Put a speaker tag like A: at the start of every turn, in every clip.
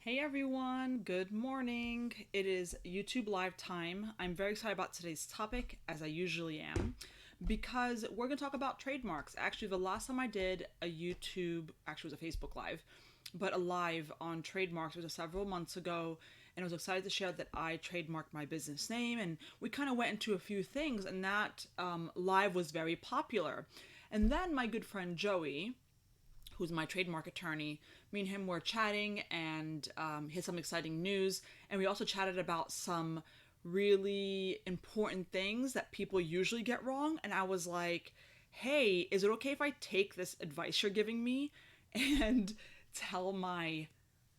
A: Hey everyone, good morning. It is YouTube live time. I'm very excited about today's topic, as I usually am, because we're going to talk about trademarks. Actually, the last time I did a YouTube, actually it was a Facebook live, but a live on trademarks was several months ago, and I was excited to share that I trademarked my business name, and we kind of went into a few things, and that live was very popular. And then my good friend Joey, who's my trademark attorney, me and him were chatting, and he had some exciting news. And we also chatted about some really important things that people usually get wrong. And I was like, hey, is it okay if I take this advice you're giving me and tell my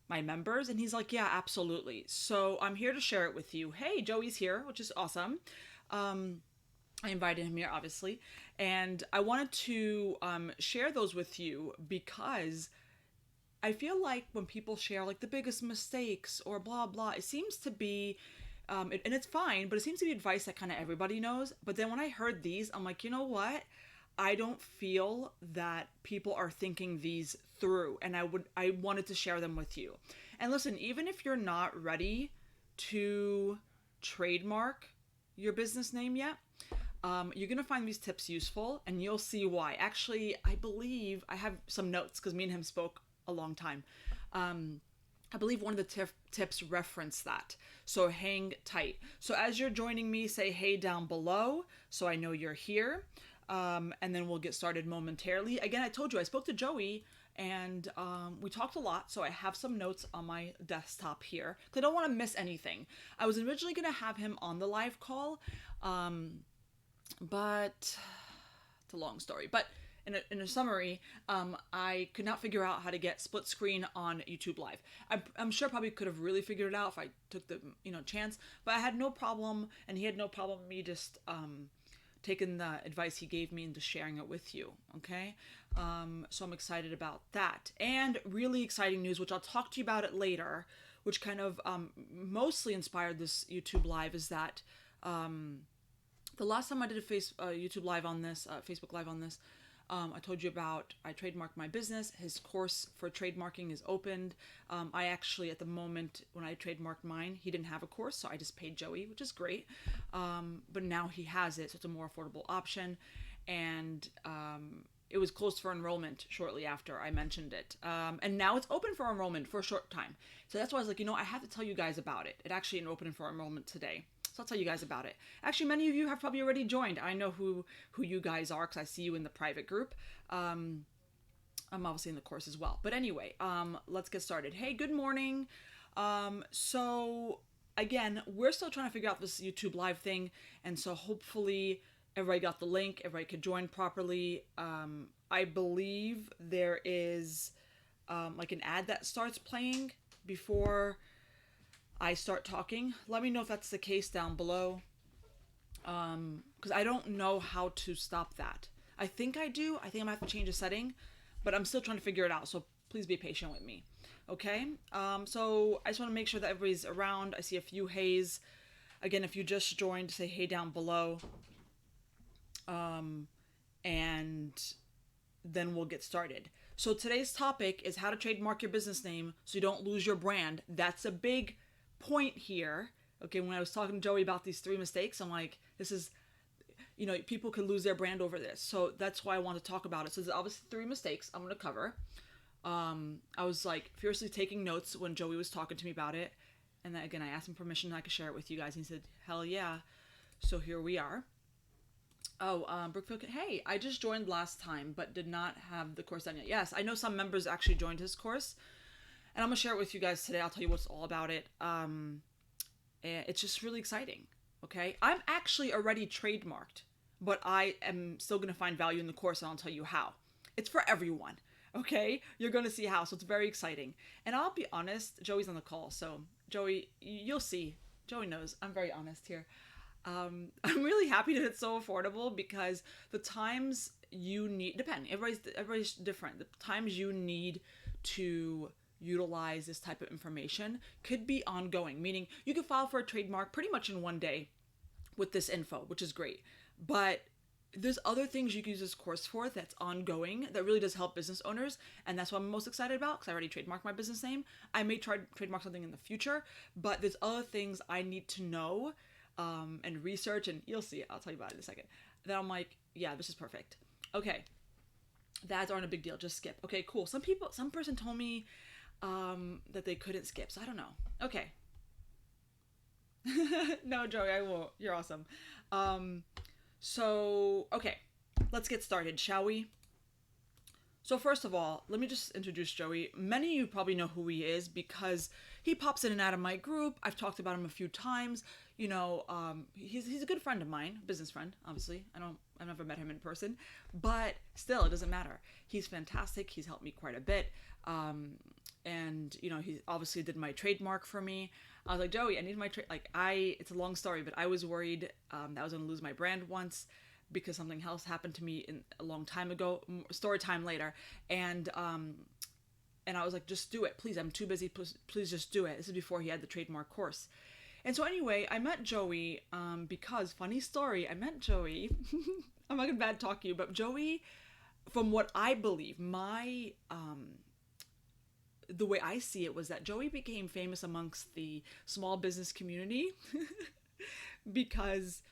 A: members? And he's like, yeah, absolutely. So I'm here to share it with you. Hey, Joey's here, which is awesome. I invited him here, obviously, and I wanted to share those with you because I feel like when people share like the biggest mistakes or blah blah, it seems to be, and it's fine, but it seems to be advice that kind of everybody knows. But then when I heard these, I'm like, you know what? I don't feel that people are thinking these through, and I wanted to share them with you. And listen, even if you're not ready to trademark your business name yet, you're going to find these tips useful, and you'll see why. Actually, I believe I have some notes because me and him spoke a long time. I believe one of the tips reference that. So hang tight. So as you're joining me, say hey down below so I know you're here. And then we'll get started momentarily. Again, I told you I spoke to Joey, and we talked a lot, so I have some notes on my desktop here because I don't want to miss anything. I was originally going to have him on the live call, but it's a long story. But in a summary, I could not figure out how to get split screen on YouTube Live. I'm sure I probably could have really figured it out if I took the chance, but I had no problem, and he had no problem me just taking the advice he gave me and just sharing it with you. Okay, so I'm excited about that, and really exciting news, which I'll talk to you about it later, which kind of mostly inspired this YouTube Live, is that. The last time I did a YouTube live on this, Facebook live on this, I told you about I trademarked my business. His course for trademarking is opened. I actually, at the moment when I trademarked mine, he didn't have a course, so I just paid Joey, which is great. But now he has it, so it's a more affordable option. And it was closed for enrollment shortly after I mentioned it. And now it's open for enrollment for a short time. So that's why I was like, I have to tell you guys about it. It actually opened for enrollment today. So I'll tell you guys about it. Actually, many of you have probably already joined. I know who you guys are because I see you in the private group. I'm obviously in the course as well. But anyway, let's get started. Hey, good morning. So again, we're still trying to figure out this YouTube live thing. And so hopefully everybody got the link. Everybody could join properly. I believe there is like an ad that starts playing before I start talking. Let me know if that's the case down below, because I don't know how to stop that. I think I do. I think I'm gonna have to change a setting, but I'm still trying to figure it out, so please be patient with me. Okay, so I just want to make sure that everybody's around. I see a few hays. Again, if you just joined, say hey down below, and then we'll get started. So today's topic is how to trademark your business name so you don't lose your brand. That's a big point here. Okay, when I was talking to Joey about these 3 mistakes, I'm like, this is, people could lose their brand over this. So that's why I want to talk about it. So there's obviously 3 mistakes I'm going to cover. I was like fiercely taking notes when Joey was talking to me about it. And then again, I asked him permission I could share it with you guys. And he said, hell yeah. So here we are. Oh, Brookfield, hey, I just joined last time, but did not have the course done yet. Yes, I know some members actually joined his course. And I'm going to share it with you guys today. I'll tell you what's all about it. It's just really exciting, okay? I'm actually already trademarked, but I am still going to find value in the course, and I'll tell you how. It's for everyone, okay? You're going to see how, so it's very exciting. And I'll be honest, Joey's on the call, so Joey, you'll see. Joey knows I'm very honest here. I'm really happy that it's so affordable because the times you need, everybody's different. The times you need to utilize this type of information could be ongoing, meaning you can file for a trademark pretty much in one day with this info, which is great. But there's other things you can use this course for that's ongoing that really does help business owners, and that's what I'm most excited about because I already trademarked my business name. I may try to trademark something in the future, but there's other things I need to know and research, and you'll see. I'll tell you about it in a second. Then I'm like, yeah, this is perfect. Okay, the ads aren't a big deal. Just skip. Okay, cool. Some person told me that they couldn't skip, so I don't know. Okay. No, Joey, I won't. You're awesome. So, okay, let's get started, shall we? So first of all, let me just introduce Joey. Many of you probably know who he is because he pops in and out of my group. I've talked about him a few times. He's a good friend of mine, business friend, obviously. I've never met him in person, but still, it doesn't matter. He's fantastic. He's helped me quite a bit. He obviously did my trademark for me. I was like, Joey, I need my it's a long story, but I was worried that I was going to lose my brand once because something else happened to me a long time ago, story time later. And I was like, just do it. Please, I'm too busy. Please just do it. This is before he had the trademark course. And so anyway, I met Joey because, funny story, I met Joey. I'm not going to bad talk you, but Joey, from what I believe, the way I see it was that Joey became famous amongst the small business community because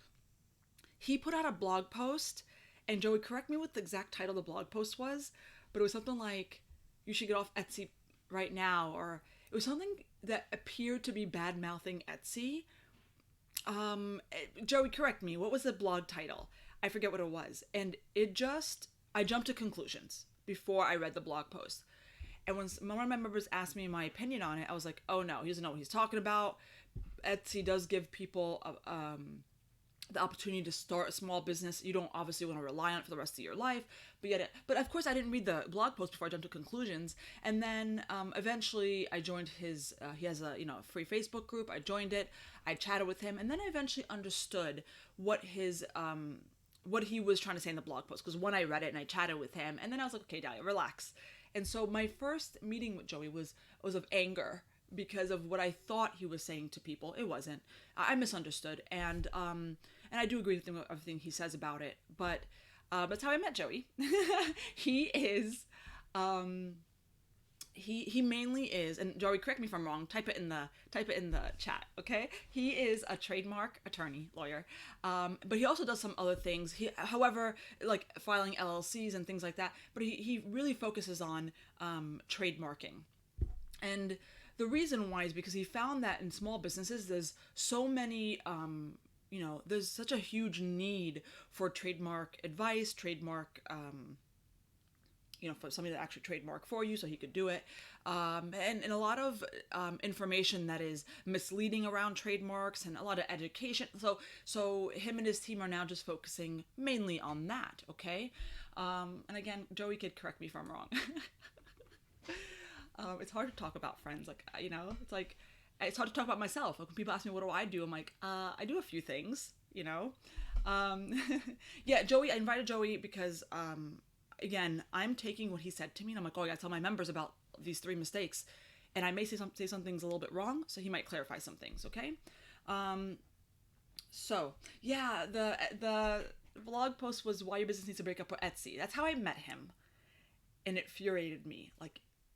A: he put out a blog post, and Joey, correct me what the exact title of the blog post was, but it was something like, you should get off Etsy right now, or it was something that appeared to be bad-mouthing Etsy. Joey, correct me, what was the blog title? I forget what it was. And I jumped to conclusions before I read the blog post. And when one of my members asked me my opinion on it, I was like, oh no, he doesn't know what he's talking about. Etsy does give people the opportunity to start a small business. You don't obviously want to rely on it for the rest of your life. But of course I didn't read the blog post before I jumped to conclusions. And then eventually I joined he has a free Facebook group. I joined it. I chatted with him. And then I eventually understood what he was trying to say in the blog post. Because when I read it and I chatted with him, and then I was like, okay, Dahlia, relax. And so my first meeting with Joey was of anger because of what I thought he was saying to people. It wasn't. I misunderstood, and I do agree with everything he says about it. But that's how I met Joey. He is, he mainly is, and Joey, correct me if I'm wrong. Type it in the chat, okay? He is a trademark attorney, lawyer, but he also does some other things. However, like filing LLCs and things like that. But he really focuses on trademarking, and the reason why is because he found that in small businesses, there's so many. There's such a huge need for trademark advice, trademark. For somebody to actually trademark for you so he could do it. And a lot of information that is misleading around trademarks and a lot of education. So him and his team are now just focusing mainly on that, okay? And again, Joey could correct me if I'm wrong. It's hard to talk about friends. It's hard to talk about myself. Like when people ask me, what do I do? I'm like, I do a few things, Yeah, Joey, I invited Joey because, again, I'm taking what he said to me and I'm like, oh, I gotta tell my members about these 3 mistakes. And I may say some things a little bit wrong, so he might clarify some things, okay? So, yeah, the blog post was why your business needs to break up with Etsy. That's how I met him. And it infuriated me.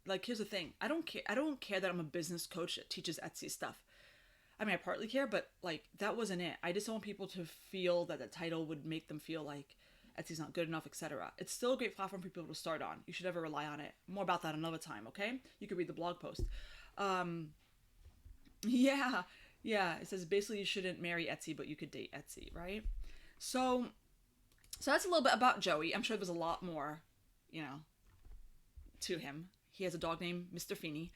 A: Like here's the thing. I don't care that I'm a business coach that teaches Etsy stuff. I mean, I partly care, but that wasn't it. I just don't want people to feel that the title would make them feel like Etsy's not good enough, etc. It's still a great platform for people to start on. You should never rely on it. More about that another time, okay? You could read the blog post. Yeah. It says basically you shouldn't marry Etsy, but you could date Etsy, right? So that's a little bit about Joey. I'm sure there's a lot more, to him. He has a dog named Mr. Feeney.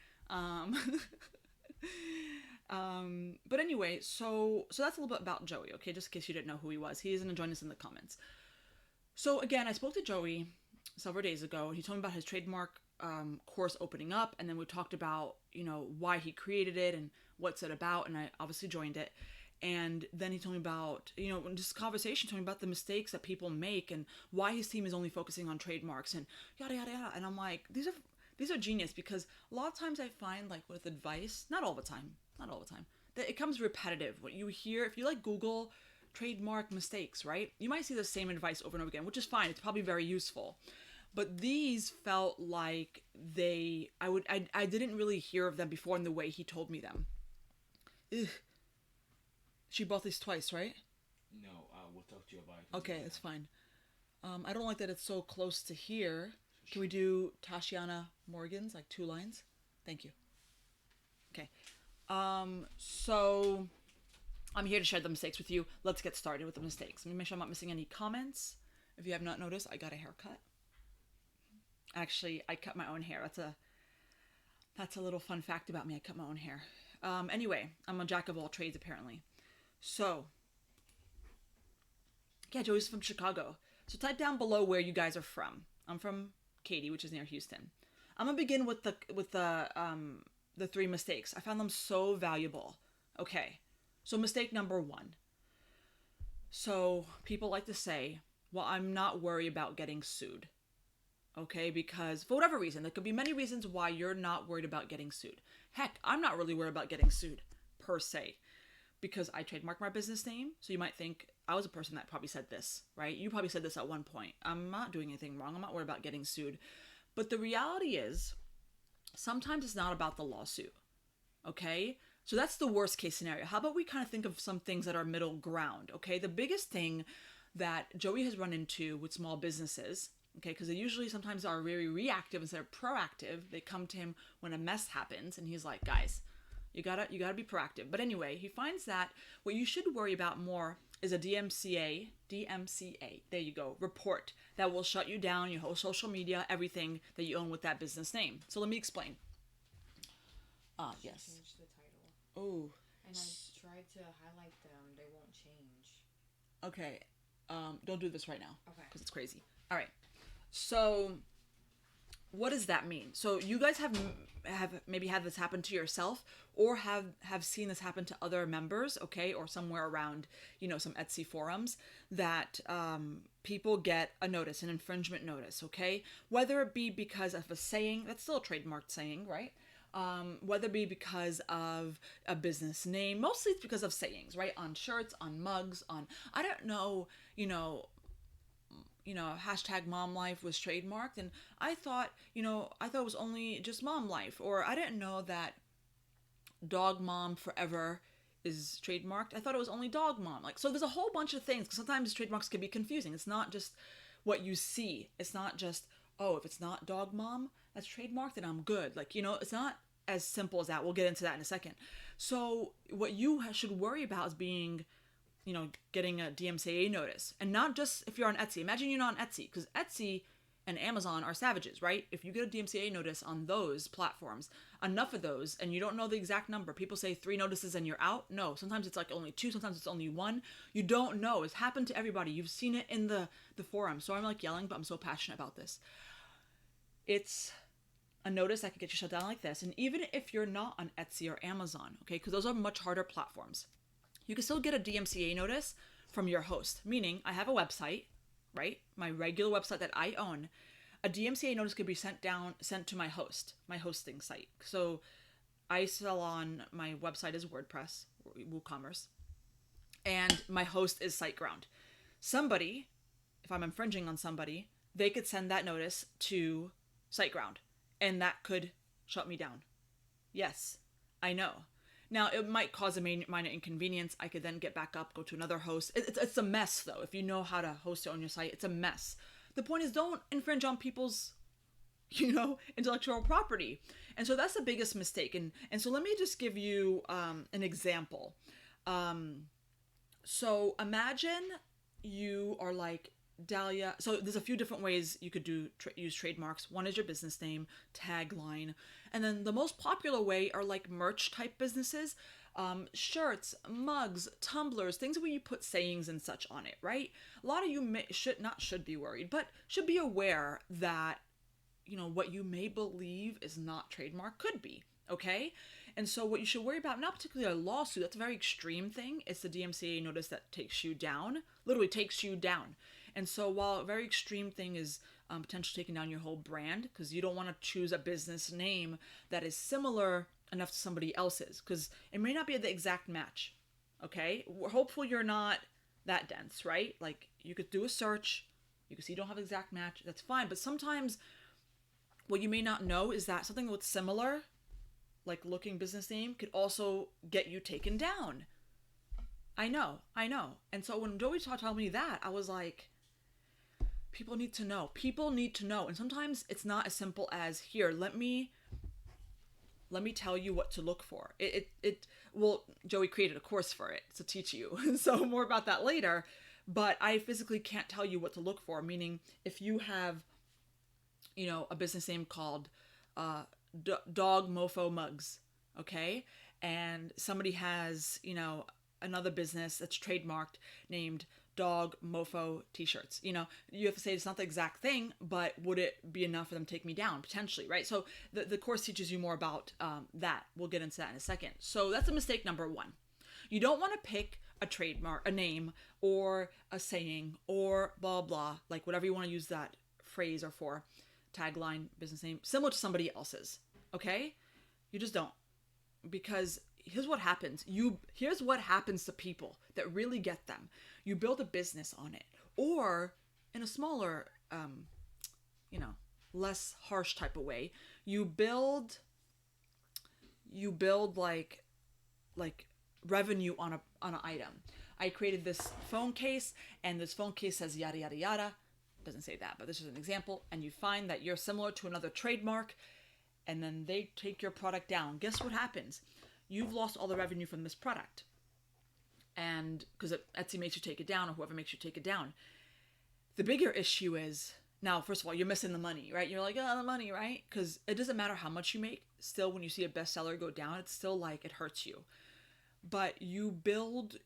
A: But anyway, so that's a little bit about Joey, okay? Just in case you didn't know who he was. He is going to join us in the comments. So again, I spoke to Joey several days ago. He told me about his trademark course opening up, and then we talked about, why he created it and what's it about, and I obviously joined it. And then he told me about, in this conversation, told me about the mistakes that people make and why his team is only focusing on trademarks and yada, yada, yada. And I'm like, these are genius, because a lot of times I find, with advice, not all the time, that it comes repetitive. What you hear, if you Google trademark mistakes, right? You might see the same advice over and over again, which is fine. It's probably very useful. But these felt like I didn't really hear of them before in the way he told me them. Ugh. She bought these twice, right?
B: No, we'll talk to you about it.
A: Okay, it's fine. I don't like that it's so close to here. Can we do Tatiana Morgan's, like 2 lines? Thank you. Okay. So I'm here to share the mistakes with you. Let's get started with the mistakes. Let me make sure I'm not missing any comments. If you have not noticed, I got a haircut. Actually, I cut my own hair. That's a little fun fact about me. I cut my own hair. Anyway, I'm a jack of all trades apparently. So, yeah, Joey's from Chicago. So type down below where you guys are from. I'm from Katy, which is near Houston. I'm gonna begin with the 3 mistakes. I found them so valuable. Okay, so mistake number 1. So people like to say, well, I'm not worried about getting sued. Okay, because for whatever reason, there could be many reasons why you're not worried about getting sued. Heck, I'm not really worried about getting sued, per se, because I trademarked my business name. So you might think I was a person that probably said this, right? You probably said this at one point. I'm not doing anything wrong. I'm not worried about getting sued. But the reality is, sometimes it's not about the lawsuit, okay? So that's the worst case scenario. How about we kind of think of some things that are middle ground, okay? The biggest thing that Joey has run into with small businesses, okay, because they usually sometimes are very reactive instead of proactive. They come to him when a mess happens, and he's like, guys, you gotta be proactive. But anyway, he finds that what you should worry about more is a DMCA, there you go, report that will shut you down, your whole social media, everything that you own with that business name. So let me explain. Yes.
C: Change the title.
A: Oh.
C: And I tried to highlight them. They won't change.
A: Okay. Don't do this right now.
C: Okay.
A: Because it's crazy. All right. So what does that mean? So you guys have maybe had this happen to yourself, or have seen this happen to other members, okay, or somewhere around, some Etsy forums, that people get a notice, an infringement notice, okay? Whether it be because of a saying, that's still a trademarked saying, right? Whether it be because of a business name, mostly it's because of sayings, right? On shirts, on mugs, on, I don't know, hashtag mom life was trademarked, and I thought it was only just mom life, or I didn't know that dog mom forever is trademarked. I thought it was only dog mom. So there's a whole bunch of things, because sometimes trademarks can be confusing. It's not just what you see. It's not just, oh, if it's not dog mom that's trademarked, then I'm good. It's not as simple as that. We'll get into that in a second. So what you should worry about is being getting a DMCA notice. And not just if you're on Etsy. Imagine you're not on Etsy, because Etsy and Amazon are savages, right? If you get a DMCA notice on those platforms, enough of those, and you don't know the exact number, people say 3 notices and you're out. No, sometimes it's only 2, sometimes it's only 1. You don't know. It's happened to everybody. You've seen it in the forum. So I'm yelling, but I'm so passionate about this. It's a notice that could get you shut down like this. And even if you're not on Etsy or Amazon, okay, because those are much harder platforms, you can still get a DMCA notice from your host. Meaning, I have a website, right? My regular website that I own. A DMCA notice could be sent to my hosting site. So I sell on, my website is WordPress, WooCommerce, and my host is SiteGround. Somebody, if I'm infringing on somebody, they could send that notice to SiteGround, and that could shut me down. Yes, I know. Now, it might cause a minor inconvenience. I could then get back up, go to another host. It's a mess, though. If you know how to host it on your site, it's a mess. The point is, don't infringe on people's, intellectual property. And so that's the biggest mistake. And so let me just give you an example. So imagine you are like Dahlia. So there's a few different ways you could use trademarks. One is your business name, tagline, and then the most popular way are like merch type businesses, shirts, mugs, tumblers, things where you put sayings and such on it, right? A lot of you should be worried, but should be aware that what you may believe is not trademark could be. Okay? And so what you should worry about, not particularly a lawsuit, that's a very extreme thing. It's the DMCA notice that takes you down, literally takes you down. And so while a very extreme thing is potentially taking down your whole brand, because you don't want to choose a business name that is similar enough to somebody else's, because it may not be the exact match. Okay? We're hopeful you're not that dense, right? Like you could do a search, you can see you don't have an exact match, that's fine. But sometimes what you may not know is that something with similar, like looking business name, could also get you taken down. I know. And so when Joey told me that, I was like, people need to know. People need to know. And sometimes it's not as simple as, here, let me tell you what to look for. Well, Joey created a course for it to teach you. So more about that later. But I physically can't tell you what to look for. Meaning, if you have, a business name called Dog Mofo Mugs, okay? And somebody has, another business that's trademarked named Dog Mofo T-shirts. You have to say it's not the exact thing, but would it be enough for them to take me down? Potentially, right? So the course teaches you more about that. We'll get into that in a second. So that's a mistake number one. You don't want to pick a trademark, a name, or a saying, or blah, blah, like whatever you want to use that phrase or for, tagline, business name, similar to somebody else's, okay? You just don't. Because here's what happens. Here's what happens to people that really get them. You build a business on it, or in a smaller, less harsh type of way, you build like revenue on an item. I created this phone case, and this phone case says yada yada yada. Doesn't say that, but this is an example. And you find that you're similar to another trademark, and then they take your product down. Guess what happens? You've lost all the revenue from this product. And because Etsy makes you take it down, or whoever makes you take it down. The bigger issue is, now, first of all, you're missing the money, right? You're like, oh, the money, right? Because it doesn't matter how much you make. Still, when you see a bestseller go down, it's still like it hurts you. But you build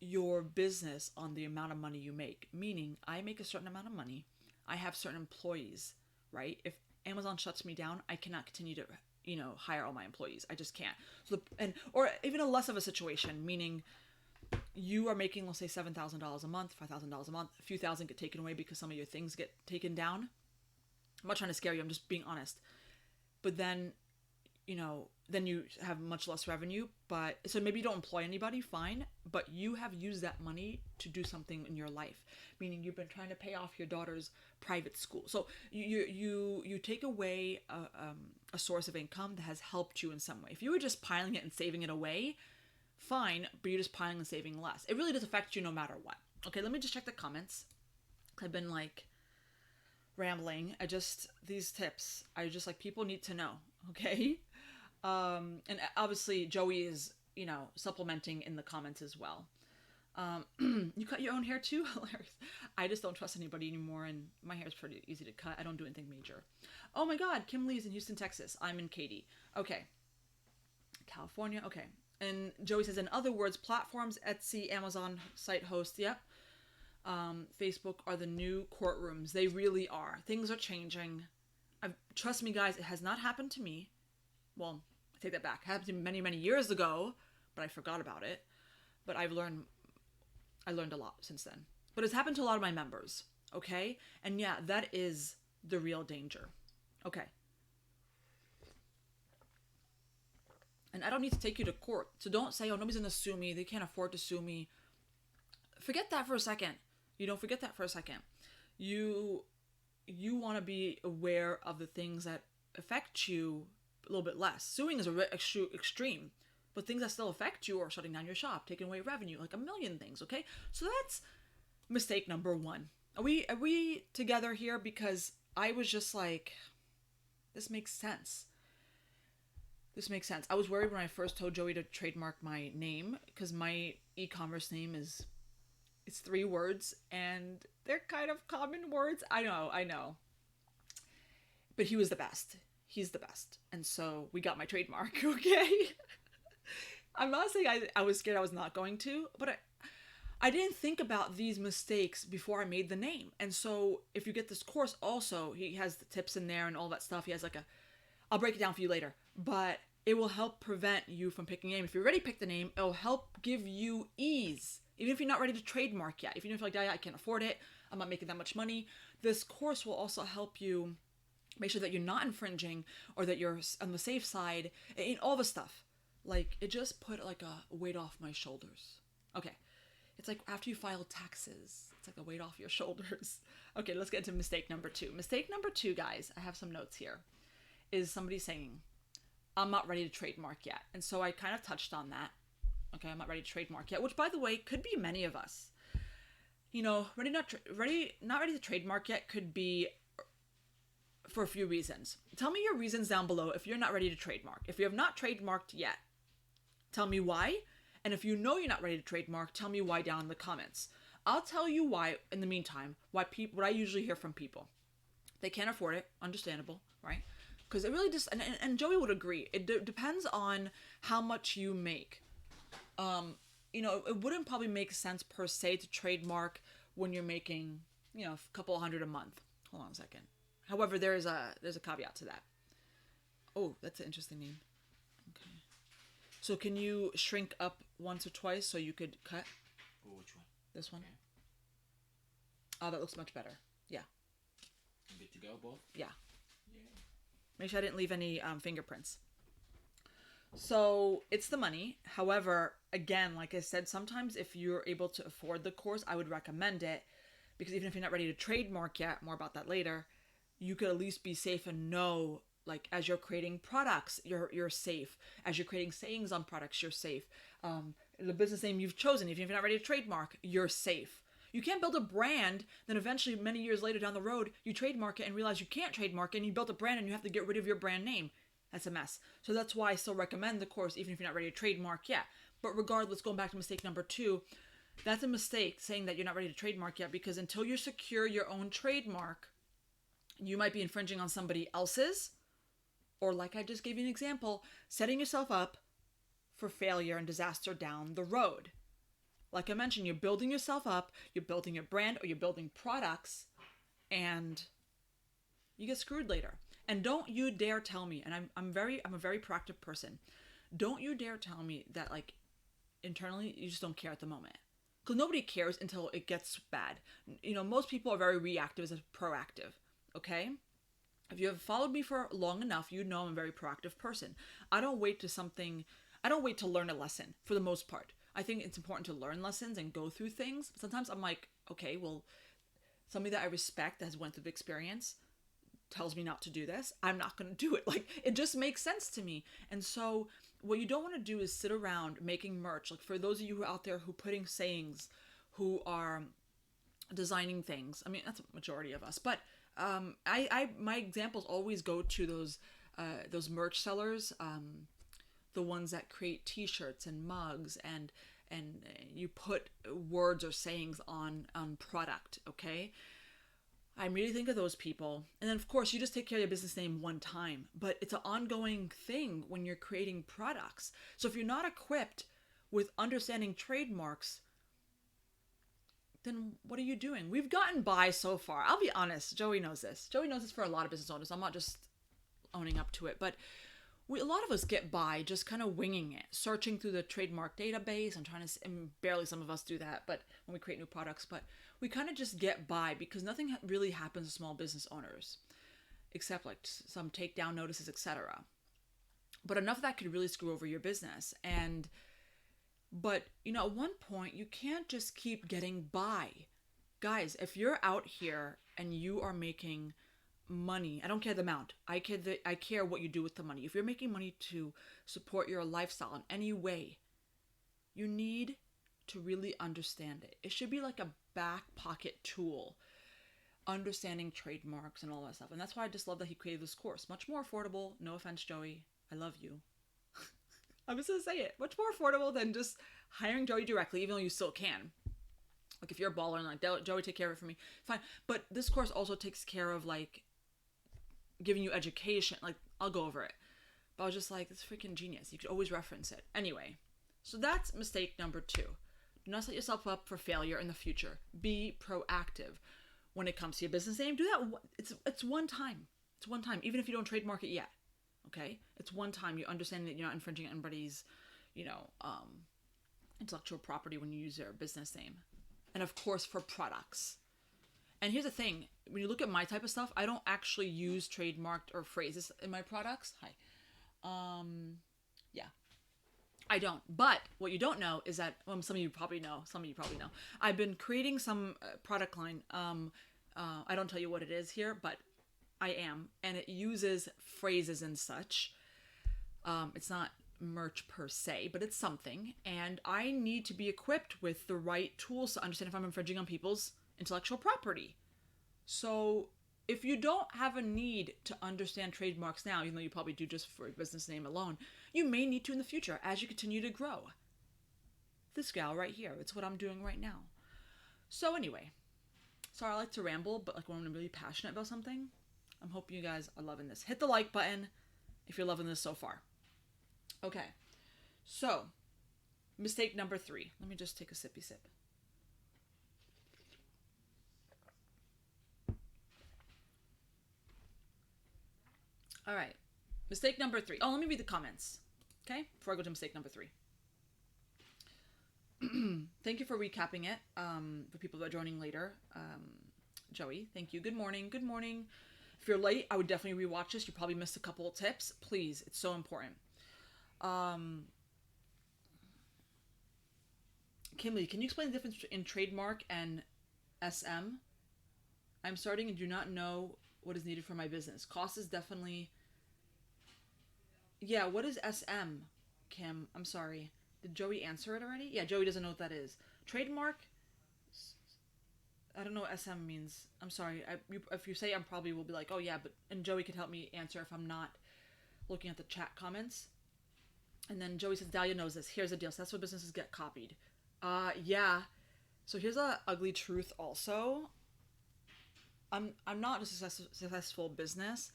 A: your business on the amount of money you make. Meaning, I make a certain amount of money. I have certain employees, right? If Amazon shuts me down, I cannot continue to, hire all my employees. I just can't. Or even a less of a situation, meaning you are making, let's say, $7,000 a month, $5,000 a month, a few thousand get taken away because some of your things get taken down. I'm not trying to scare you. I'm just being honest. But then, then you have much less revenue. But so maybe you don't employ anybody, fine. But you have used that money to do something in your life, meaning you've been trying to pay off your daughter's private school. So you take away a source of income that has helped you in some way. If you were just piling it and saving it away, fine, but you're just piling and saving less. It really does affect you no matter what. Okay, let me just check the comments. I've been rambling. These tips, people need to know, okay? And obviously Joey is, supplementing in the comments as well. You cut your own hair too? Hilarious. I just don't trust anybody anymore, and my hair is pretty easy to cut. I don't do anything major. Oh my God, Kim Lee's in Houston, Texas. I'm in Katy. Okay. California, okay. And Joey says, in other words, platforms, Etsy, Amazon site hosts, yep. Facebook are the new courtrooms. They really are. Things are changing. Trust me, guys, it has not happened to me. Well, I take that back. It happened to me many, many years ago, but I forgot about it. But I learned a lot since then. But it's happened to a lot of my members, okay? And yeah, that is the real danger. Okay. And I don't need to take you to court. So don't say, oh, nobody's going to sue me. They can't afford to sue me. Forget that for a second. Forget that for a second. You want to be aware of the things that affect you a little bit less. Suing is extreme. But things that still affect you are shutting down your shop, taking away revenue, like a million things, okay? So that's mistake number one. Are we together here? Because I was just like, this makes sense. This makes sense. I was worried when I first told Joey to trademark my name, because my e-commerce name it's 3 words, and they're kind of common words. I know. But he was the best. He's the best. And so we got my trademark, okay? I'm not saying I was scared I was not going to, but I didn't think about these mistakes before I made the name. And so if you get this course also, he has the tips in there and all that stuff. He has I'll break it down for you later, but it will help prevent you from picking a name. If you already picked the name, it'll help give you ease. Even if you're not ready to trademark yet, even if you're like, yeah, I can't afford it, I'm not making that much money, this course will also help you make sure that you're not infringing or that you're on the safe side in all the stuff. It just put a weight off my shoulders. Okay. It's like after you file taxes, it's like a weight off your shoulders. Okay, let's get into mistake number 2. Mistake number 2, guys, I have some notes here, is somebody saying, I'm not ready to trademark yet. And so I kind of touched on that. Okay, I'm not ready to trademark yet, which, by the way, could be many of us. You know, not ready to trademark yet could be for a few reasons. Tell me your reasons down below if you're not ready to trademark. If you have not trademarked yet, tell me why. And if you know you're not ready to trademark, tell me why down in the comments. I'll tell you why in the meantime, what I usually hear from people. They can't afford it, understandable, right? Because it really just, and Joey would agree, it depends on how much you make. You know, it wouldn't probably make sense per se to trademark when you're making, you know, a couple hundred a month. Hold on a second. However, there's a caveat to that. Oh, that's an interesting name. Okay. So can you shrink up once or twice so you could cut?
B: Oh, which one?
A: This one?
B: Okay.
A: Oh, that looks much better. Yeah.
B: Good to go, both?
A: Yeah.
B: Yeah.
A: Make sure I didn't leave any fingerprints. So it's the money. However, again, like I said, sometimes if you're able to afford the course, I would recommend it, because even if you're not ready to trademark yet, more about that later, you could at least be safe and know, like, as you're creating products, you're safe. As you're creating sayings on products, you're safe. The business name you've chosen, even if you're not ready to trademark, you're safe. You can't build a brand, then eventually many years later down the road, you trademark it and realize you can't trademark it, and you built a brand and you have to get rid of your brand name. That's a mess. So that's why I still recommend the course, even if you're not ready to trademark yet. But regardless, going back to mistake number 2, that's a mistake saying that you're not ready to trademark yet, because until you secure your own trademark, you might be infringing on somebody else's, or, like I just gave you an example, setting yourself up for failure and disaster down the road. Like I mentioned, you're building yourself up, you're building your brand, or you're building products, and you get screwed later. And don't you dare tell me, and I'm a very proactive person, don't you dare tell me that, like, internally you just don't care at the moment. Because nobody cares until it gets bad. You know, most people are very reactive as proactive, okay? If you have followed me for long enough, you know I'm a very proactive person. I don't wait to learn a lesson, for the most part. I think it's important to learn lessons and go through things. Sometimes I'm like, okay, well, somebody that I respect that has went through the experience tells me not to do this, I'm not going to do it. Like, it just makes sense to me. And so what you don't want to do is sit around making merch. Like, for those of you who are out there who putting sayings, who are designing things, I mean, that's a majority of us, but my examples always go to those merch sellers, the ones that create t-shirts and mugs, and you put words or sayings on product, okay? I really think of those people. And then, of course, you just take care of your business name one time, but it's an ongoing thing when you're creating products. So if you're not equipped with understanding trademarks, then what are you doing? We've gotten by so far. I'll be honest. Joey knows this. Joey knows this for a lot of business owners. I'm not just owning up to it, but a lot of us get by just kind of winging it, searching through the trademark database and and barely some of us do that, but when we create new products, but we kind of just get by because nothing really happens to small business owners, except like some takedown notices, etc. But enough of that could really screw over your business. But, you know, at one point, you can't just keep getting by. Guys, if you're out here and you are making money, I don't care the amount, I care what you do with the money. If you're making money to support your lifestyle in any way, you need to really understand it. It should be like a back pocket tool, understanding trademarks and all that stuff. And that's why I just love that he created this course. Much more affordable. No offense, Joey. I love you. I'm just gonna say it. Much more affordable than just hiring Joey directly, even though you still can. Like, if you're a baller and like, Joey, take care of it for me, fine. But this course also takes care of, like, giving you education. Like, I'll go over it. But I was just like, it's freaking genius. You could always reference it. Anyway, so that's mistake number 2. Do not set yourself up for failure in the future. Be proactive. When it comes to your business name, do that. It's one time. It's one time, even if you don't trademark it yet. Okay? It's one time. You understand that you're not infringing anybody's, intellectual property when you use their business name. And of course, for products. And here's the thing. When you look at my type of stuff, I don't actually use trademarked or phrases in my products. Hi. Yeah. I don't. But what you don't know is that, well, some of you probably know. I've been creating some product line. I don't tell you what it is here, but I am, and it uses phrases and such. It's not merch per se, but it's something, and I need to be equipped with the right tools to understand if I'm infringing on people's intellectual property. So if you don't have a need to understand trademarks now, even though you probably do just for a business name alone, you may need to in the future as you continue to grow. This gal right here, it's what I'm doing right now. So anyway, sorry I like to ramble, but like when I'm really passionate about something, I'm hoping you guys are loving this. Hit the like button if you're loving this so far. Okay, so mistake number 3. Let me just take a sippy sip. All right, mistake number 3. Oh, let me read the comments, okay, before I go to mistake number 3. Thank you for recapping it. For people that are joining later, Joey, thank you. Good morning. Good morning. If you're late, I would definitely rewatch this. You probably missed a couple of tips. Please, it's so important. Kimberly, can you explain the difference in trademark and SM? I'm starting and do not know what is needed for my business. Cost is definitely... Yeah, what is SM, Kim? I'm sorry. Did Joey answer it already? Yeah, Joey doesn't know what that is. Trademark? I don't know what SM means. I'm sorry. If you say, I probably will be like, oh yeah, but... And Joey could help me answer if I'm not looking at the chat comments. And then Joey says, Dahlia knows this. Here's the deal. So that's what businesses get copied. Yeah. So here's a ugly truth also. I'm not a successful business.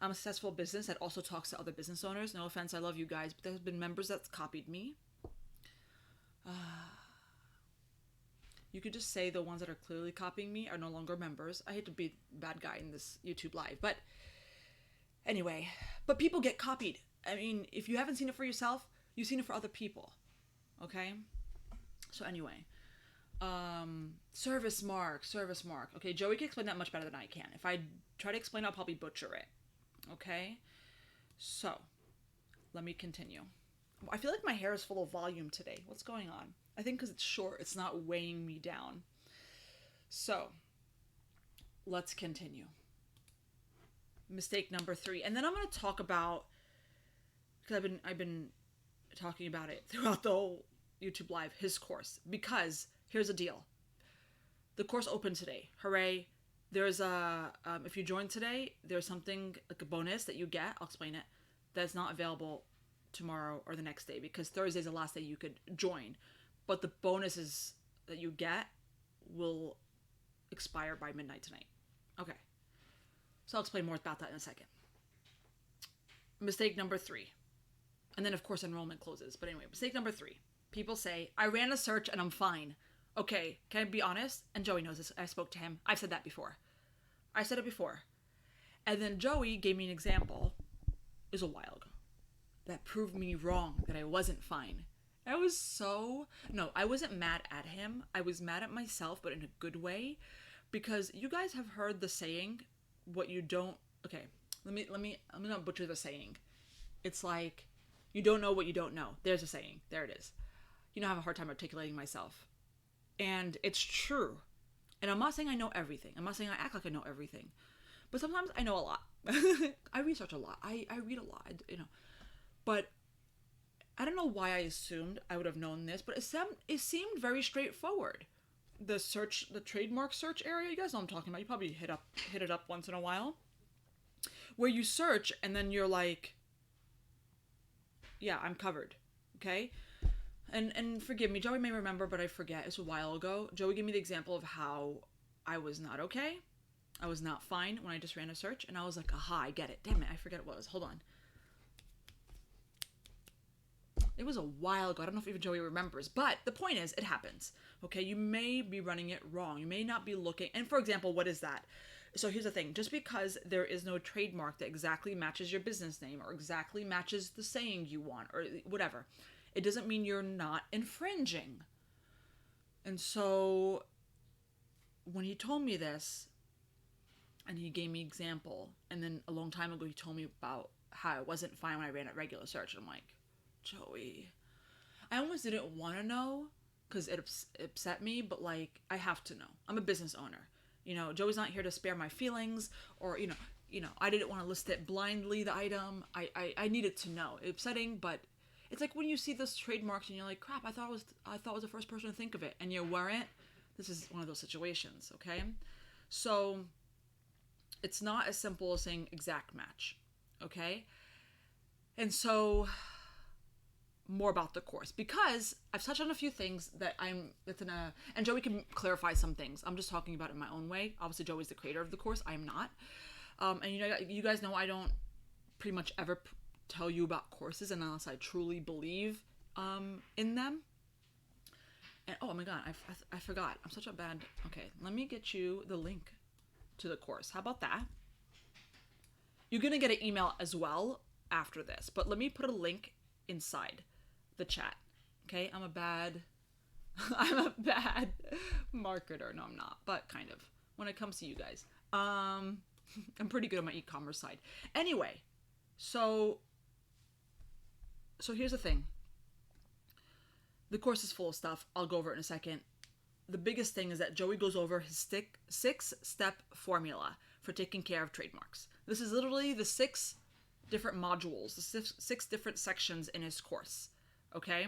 A: I'm a successful business that also talks to other business owners. No offense, I love you guys, but there's been members that's copied me. You could just say the ones that are clearly copying me are no longer members. I hate to be a bad guy in this YouTube live, but anyway. But people get copied. I mean, if you haven't seen it for yourself, you've seen it for other people. Okay? So anyway. Service mark. Okay, Joey can explain that much better than I can. If I try to explain, I'll probably butcher it. Okay? So, let me continue. I feel like my hair is full of volume today. What's going on? I think because it's short, it's not weighing me down. So, let's continue. Mistake number 3. And then I'm going to talk about... Because I've been talking about it throughout the whole YouTube live, his course. Because... Here's the deal. The course opened today. Hooray. There's a, if you join today, there's something like a bonus that you get. I'll explain it. That's not available tomorrow or the next day because Thursday's the last day you could join. But the bonuses that you get will expire by midnight tonight. Okay. So I'll explain more about that in a second. Mistake number 3. And then of course enrollment closes. But anyway, mistake number 3. People say, I ran a search and I'm fine. Okay, can I be honest? And Joey knows this. I spoke to him. I've said that before. I said it before. And then Joey gave me an example. It was a while ago. That proved me wrong. That I wasn't fine. I was so... No, I wasn't mad at him. I was mad at myself, but in a good way. Because you guys have heard the saying, what you don't... Okay, I'm gonna butcher the saying. It's like, you don't know what you don't know. There's a saying. There it is. You know, I have a hard time articulating myself. And it's true. And I'm not saying I know everything. I'm not saying I act like I know everything. But sometimes I know a lot. I research a lot. I read a lot, you know. But I don't know why I assumed I would have known this, but it seemed very straightforward. The trademark search area, you guys know what I'm talking about. You probably hit it up once in a while. Where you search and then you're like, yeah, I'm covered. Okay? And forgive me, Joey may remember, but I forget. It's a while ago. Joey gave me the example of how I was not okay. I was not fine when I just ran a search. And I was like, aha, I get it. Damn it, I forget what it was. Hold on. It was a while ago. I don't know if even Joey remembers. But the point is, it happens. Okay, you may be running it wrong. You may not be looking. And for example, what is that? So here's the thing. Just because there is no trademark that exactly matches your business name or exactly matches the saying you want or whatever, it doesn't mean you're not infringing. And so when he told me this and he gave me example, and then a long time ago he told me about how I wasn't fine when I ran a regular search, and I'm like, Joey, I almost didn't want to know because it upset me, but like I have to know. I'm a business owner. Joey's not here to spare my feelings, or I didn't want to list it blindly. The item, I needed to know. It's upsetting, but it's like when you see those trademarks and you're like, crap, I thought I was the first person to think of it, and you weren't. This is one of those situations, okay? So it's not as simple as saying exact match, okay? And so more about the course, because I've touched on a few things and Joey can clarify some things. I'm just talking about it in my own way. Obviously Joey's the creator of the course, I am not. And you guys know I don't pretty much ever tell you about courses unless I truly believe in them. And oh my god, I forgot. I'm such a bad. Okay, let me get you the link to the course. How about that? You're gonna get an email as well after this, but let me put a link inside the chat. Okay, I'm a bad marketer. No, I'm not, but kind of when it comes to you guys. I'm pretty good on my e-commerce side. Anyway, so here's the thing. The course is full of stuff. I'll go over it in a second. The biggest thing is that Joey goes over his 6-step formula for taking care of trademarks. This is literally the 6 different modules, the 6 different sections in his course. Okay?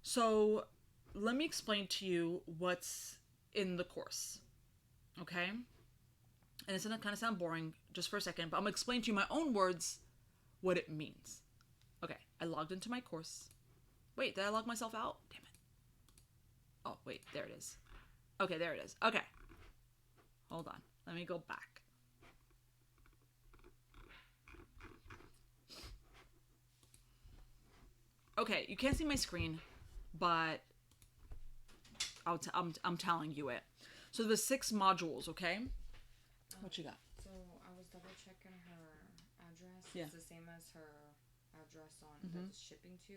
A: So let me explain to you what's in the course. Okay? And it's going to kind of sound boring just for a second, but I'm going to explain to you in my own words what it means. Okay, I logged into my course. Wait, did I log myself out? Damn it. Oh, wait, there it is. Okay, there it is. Okay. Hold on. Let me go back. Okay, you can't see my screen, but I'm telling you it. So there's 6 modules, okay? What you got?
C: So I was double checking her address.
A: Yeah.
C: It's the same as her address on that it's shipping to,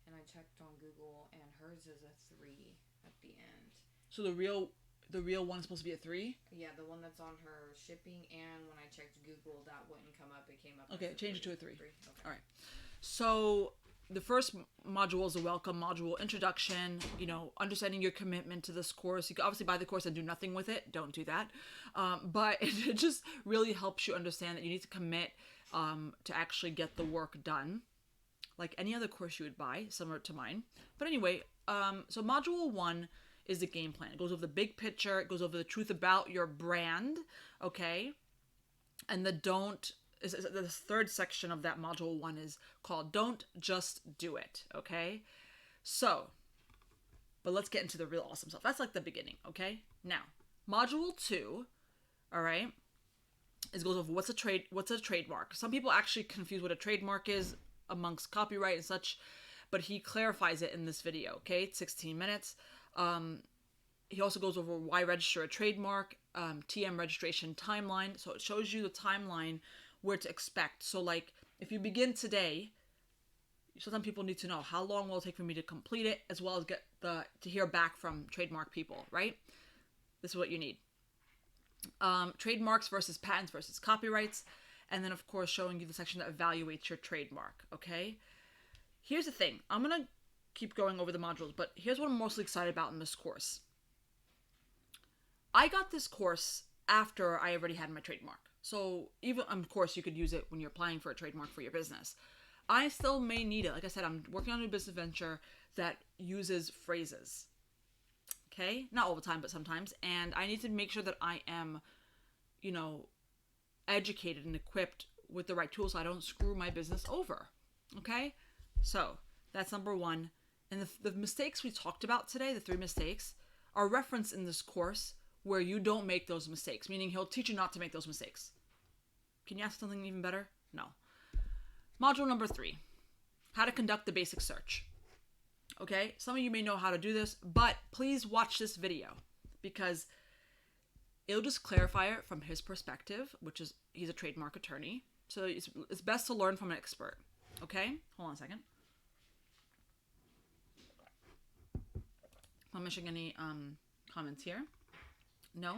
C: and I checked on Google, and hers is a 3 at the end.
A: So the real one is supposed to be a 3?
C: Yeah, the one that's on her shipping, and when I checked Google, that wouldn't come up. It came up.
A: Okay,
C: as
A: change it to a 3.
C: Okay.
A: All right. So the first module is a welcome module, introduction, understanding your commitment to this course. You can obviously buy the course and do nothing with it. Don't do that. But it just really helps you understand that you need to commit to actually get the work done, like any other course you would buy, similar to mine. But anyway, so module 1 is the game plan. It goes over the big picture. It goes over the truth about your brand, okay? And the third section of that module 1 is called Don't Just Do It, okay? So, but let's get into the real awesome stuff. That's like the beginning, okay? Now, module 2, all right, goes over what's a trademark. Some people actually confuse what a trademark is amongst copyright and such, but he clarifies it in this video, okay? It's 16 minutes. He also goes over why register a trademark, TM registration timeline. So it shows you the timeline where to expect. So like if you begin today, sometimes people need to know how long will it take for me to complete it, as well as get to hear back from trademark people, right? This is what you need. Trademarks versus patents versus copyrights. And then of course showing you the section that evaluates your trademark, okay? Here's the thing. I'm going to keep going over the modules, but here's what I'm mostly excited about in this course. I got this course after I already had my trademark. So even, of course, you could use it when you're applying for a trademark for your business. I still may need it. Like I said, I'm working on a business venture that uses phrases. Okay? Not all the time, but sometimes. And I need to make sure that I am, educated and equipped with the right tools so I don't screw my business over. Okay? So that's number 1. And the mistakes we talked about today, the 3 mistakes, are referenced in this course where you don't make those mistakes, meaning he'll teach you not to make those mistakes. Can you ask something even better? No. Module number 3, how to conduct the basic search. Okay, some of you may know how to do this, but please watch this video because it'll just clarify it from his perspective, which is he's a trademark attorney. So it's best to learn from an expert. Okay, hold on a second. I'm missing any comments here. No?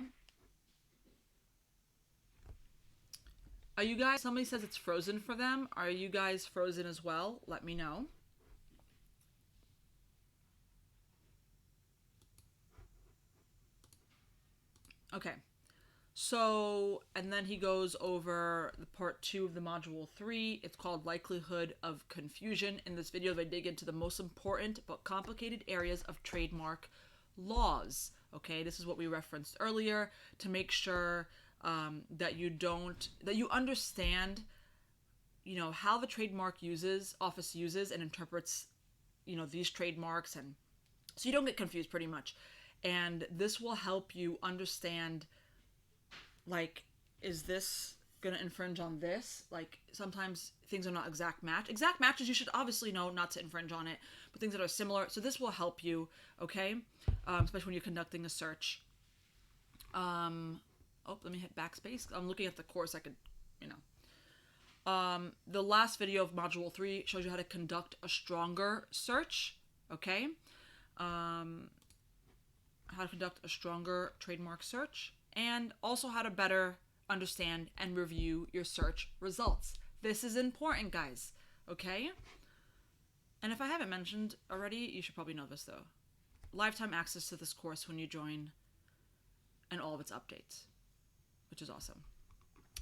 A: Are you guys, somebody says it's frozen for them. Are you guys frozen as well? Let me know. Okay. So, and then he goes over the part 2 of the module 3. It's called Likelihood of Confusion. In this video, they dig into the most important but complicated areas of trademark laws. Okay, this is what we referenced earlier to make sure that you understand, how the trademark office uses and interprets, these trademarks, and so you don't get confused pretty much. And this will help you understand, like, is this gonna infringe on this? Like, sometimes things are not exact matches, you should obviously know not to infringe on it, but things that are similar, so this will help you, okay, especially when you're conducting a search. Let me hit backspace. I'm looking at the course. I could, the last video of module 3 shows you how to conduct a stronger search, okay, how to conduct a stronger trademark search, and also how to better understand and review your search results. This is important, guys, okay? And if I haven't mentioned already, you should probably know this, though. Lifetime access to this course when you join, and all of its updates, which is awesome.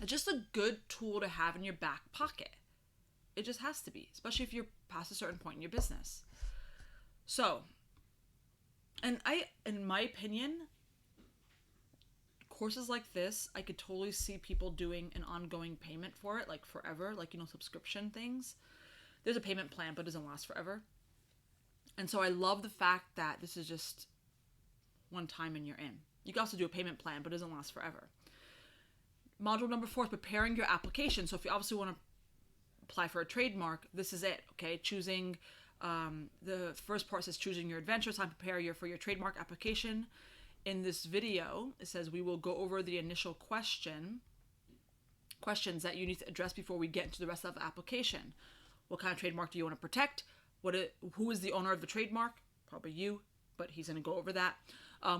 A: It's just a good tool to have in your back pocket. It just has to be, especially if you're past a certain point in your business. So, and in my opinion, courses like this, I could totally see people doing an ongoing payment for it, like forever, like, subscription things. There's a payment plan, but it doesn't last forever. And so I love the fact that this is just one time and you're in. You can also do a payment plan, but it doesn't last forever. Module number 4 is preparing your application. So if you obviously want to apply for a trademark, this is it, okay? Choosing, the first part says choosing your adventure. It's time to prepare for your trademark application. In this video, it says we will go over the initial questions that you need to address before we get into the rest of the application. What kind of trademark do you want to protect? Who is the owner of the trademark? Probably you, but he's going to go over that.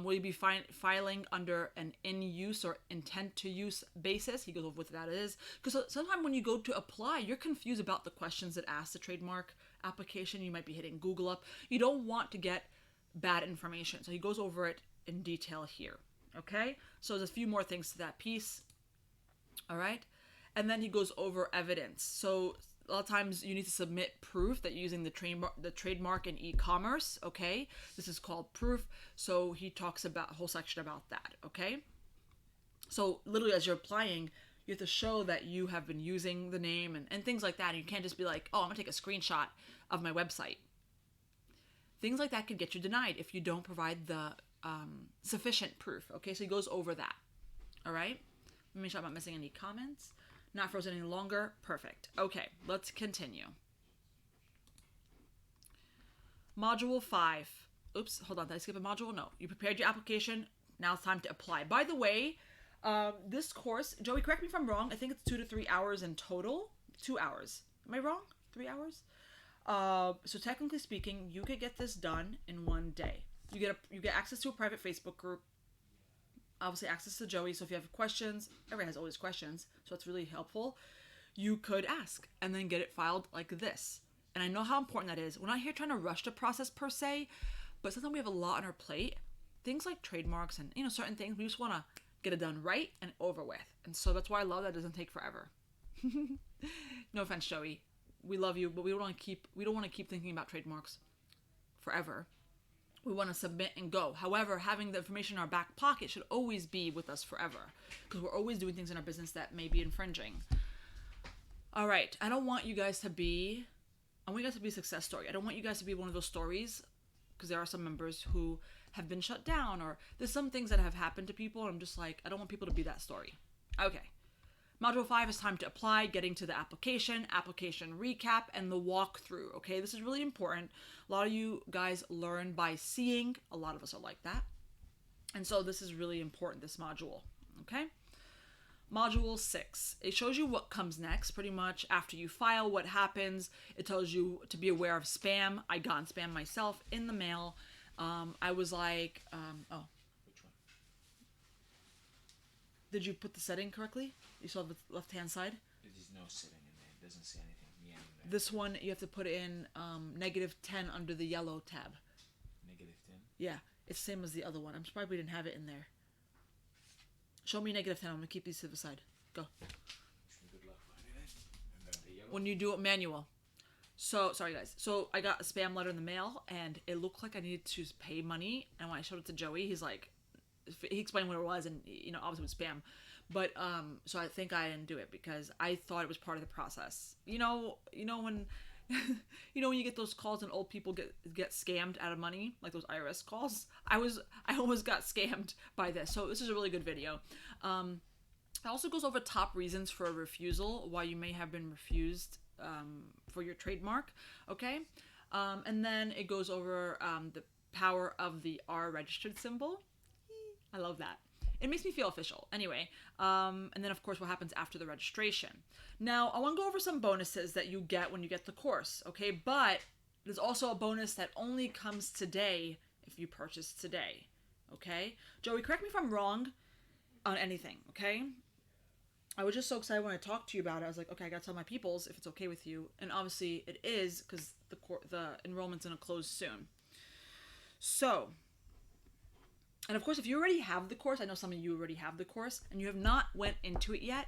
A: Will you be filing under an in-use or intent-to-use basis? He goes over what that is. Because sometimes when you go to apply, you're confused about the questions that ask the trademark application. You might be hitting Google up. You don't want to get bad information. So he goes over it in detail here. Okay? So there's a few more things to that piece. All right? And then he goes over evidence. So a lot of times you need to submit proof that you're using the trademark in e-commerce, okay? This is called proof. So he talks about a whole section about that, okay? So literally as you're applying, you have to show that you have been using the name and things like that. And you can't just be like, oh, I'm gonna take a screenshot of my website. Things like that could get you denied if you don't provide the sufficient proof, okay? So he goes over that, all right? Let me make sure I'm not missing any comments. Not frozen any longer. Perfect. Okay, let's continue. Module 5. Oops, hold on. Did I skip a module? No. You prepared your application. Now it's time to apply. By the way, this course, Joey, correct me if I'm wrong. I think it's 2 to 3 hours in total. 2 hours. Am I wrong? 3 hours? So technically speaking, you could get this done in one day. You get access to a private Facebook group. Obviously access to Joey, so if you have questions, everyone has always questions, so it's really helpful. You could ask and then get it filed like this. And I know how important that is. We're not here trying to rush the process per se, but sometimes we have a lot on our plate. Things like trademarks and certain things, we just want to get it done right and over with. And so that's why I love that it doesn't take forever. No offense, Joey. We love you, but we don't want to keep thinking about trademarks forever. We want to submit and go. However, having the information in our back pocket should always be with us forever, because we're always doing things in our business that may be infringing. All right. I want you guys to be a success story. I don't want you guys to be one of those stories, because there are some members who have been shut down, or there's some things that have happened to people. And I'm just like, I don't want people to be that story. Okay. Module 5 is time to apply, getting to the application recap, and the walkthrough, okay? This is really important. A lot of you guys learn by seeing. A lot of us are like that. And so this is really important, this module, okay? Module 6, it shows you what comes next, pretty much after you file, what happens. It tells you to be aware of spam. I got spam myself in the mail. I was like,
B: Which one?
A: Did you put the setting correctly? You saw the left-hand side?
B: There is no setting in there. It doesn't say anything. Yeah, in there.
A: This one, you have to put in -10 under the yellow tab.
B: -10?
A: Yeah, it's the same as the other one. I'm surprised we didn't have it in there. Show me -10. I'm gonna keep these to the side. Go.
B: Wish me good luck finding it. And then the yellow.
A: When you do it manual. So, sorry guys. So I got a spam letter in the mail and it looked like I needed to pay money. And when I showed it to Joey, he's like, he explained what it was and, you know, obviously it was spam. But, so I think I didn't do it because I thought it was part of the process. You know when, when you get those calls and old people get scammed out of money, like those IRS calls, I almost got scammed by this. So this is a really good video. It also goes over top reasons for a refusal, why you may have been refused for your trademark, okay? And then it goes over the power of the R registered symbol. I love that. It makes me feel official. Anyway, and then of course what happens after the registration. Now, I want to go over some bonuses that you get when you get the course, okay? But there's also a bonus that only comes today if you purchase today, okay? Joey, correct me if I'm wrong on anything, okay? I was just so excited when I talked to you about it. I was like, okay, I gotta tell my peoples if it's okay with you. And obviously it is, because the enrollment's gonna close soon. So, and of course, if you already have the course, I know some of you already have the course, and you have not went into it yet,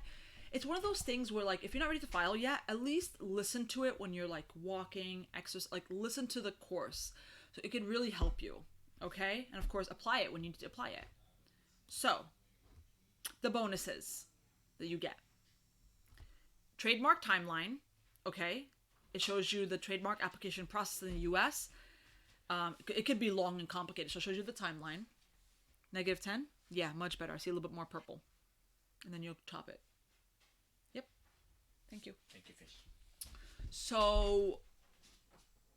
A: it's one of those things where, like, if you're not ready to file yet, at least listen to it when you're, like, walking, exercise, like, listen to the course. So it can really help you, okay? And of course, apply it when you need to apply it. So, the bonuses that you get. Trademark timeline, okay? It shows you the trademark application process in the US. It could be long and complicated, so it shows you the timeline. -10? Yeah, much better. I see a little bit more purple. And then you'll top it. Yep. Thank you.
B: Thank you, fish.
A: So,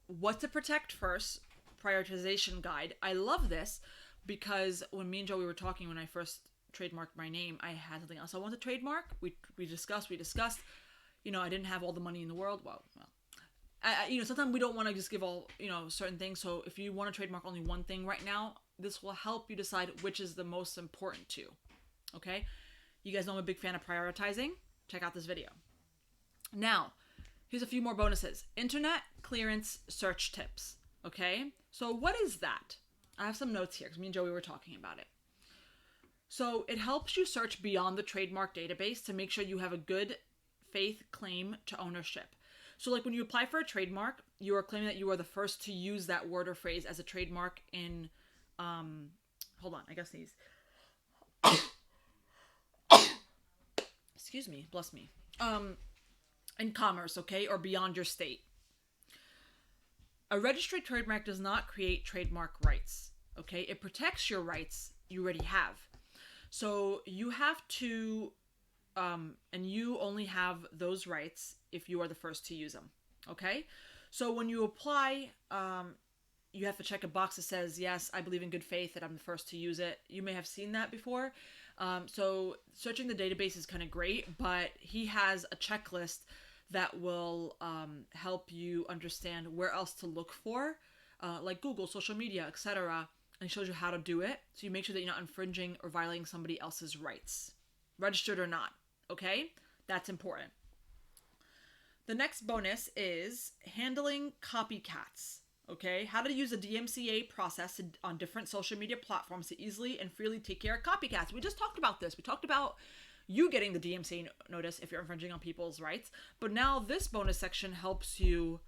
A: what to protect first, prioritization guide. I love this because when me and Joey were talking when I first trademarked my name, I had something else I wanted to trademark. We discussed. You know, I didn't have all the money in the world. Well, sometimes we don't want to just give all, certain things. So if you want to trademark only one thing right now, this will help you decide which is the most important to. Okay? You guys know I'm a big fan of prioritizing. Check out this video. Now, here's a few more bonuses. Internet clearance search tips. Okay? So what is that? I have some notes here because me and Joey were talking about it. So it helps you search beyond the trademark database to make sure you have a good faith claim to ownership. So like when you apply for a trademark, you are claiming that you are the first to use that word or phrase as a trademark in, hold on, I guess these. Excuse me, bless me. In commerce, okay, or beyond your state. A registered trademark does not create trademark rights, okay? It protects your rights you already have. So you have to, and you only have those rights if you are the first to use them, okay? So when you apply, you have to check a box that says, yes, I believe in good faith that I'm the first to use it. You may have seen that before. So searching the database is kind of great, but he has a checklist that will help you understand where else to look for, like Google, social media, etc., and it shows you how to do it. So you make sure that you're not infringing or violating somebody else's rights, registered or not, okay? That's important. The next bonus is handling copycats, okay? How to use the DMCA process on different social media platforms to easily and freely take care of copycats. We just talked about this. We talked about you getting the DMCA notice if you're infringing on people's rights, but now this bonus section helps you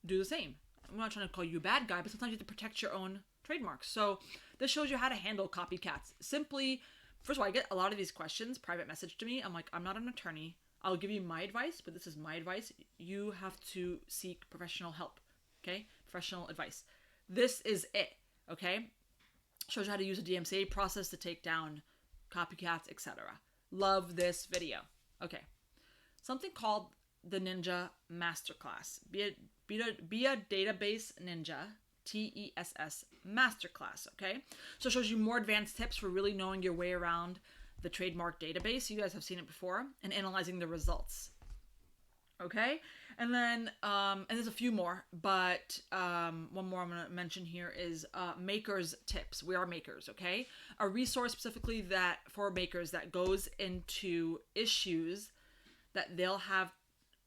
A: do the same. I'm not trying to call you a bad guy, but sometimes you have to protect your own trademarks. So this shows you how to handle copycats. Simply, first of all, I get a lot of these questions, private message to me. I'm like, I'm not an attorney. I'll give you my advice, but this is my advice. You have to seek professional help, okay? Professional advice. This is it, okay? Shows you how to use a DMCA process to take down copycats, etc. Love this video. Okay. Something called the Ninja Masterclass. Be a database ninja. TESS Masterclass, okay? So it shows you more advanced tips for really knowing your way around the trademark database. You guys have seen it before, and analyzing the results, okay? And then, and there's a few more, but one more I'm going to mention here is makers tips. We are makers, okay? A resource specifically that for makers that goes into issues that they'll have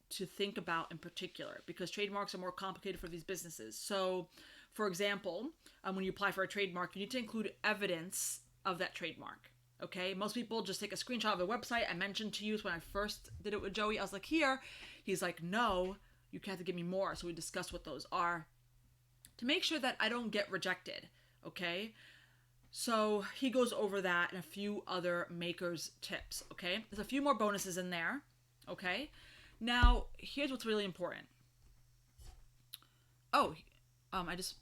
A: to think about in particular, because trademarks are more complicated for these businesses. So, for example, when you apply for a trademark, you need to include evidence of that trademark, Okay, most people just take a screenshot of a website. I mentioned to you when I first did it with Joey, I was like, here. He's like, no, you have to give me more. So we discussed what those are to make sure that I don't get rejected. Okay, so he goes over that and a few other makers tips. Okay, there's a few more bonuses in there. Okay, now here's what's really important. Oh, I just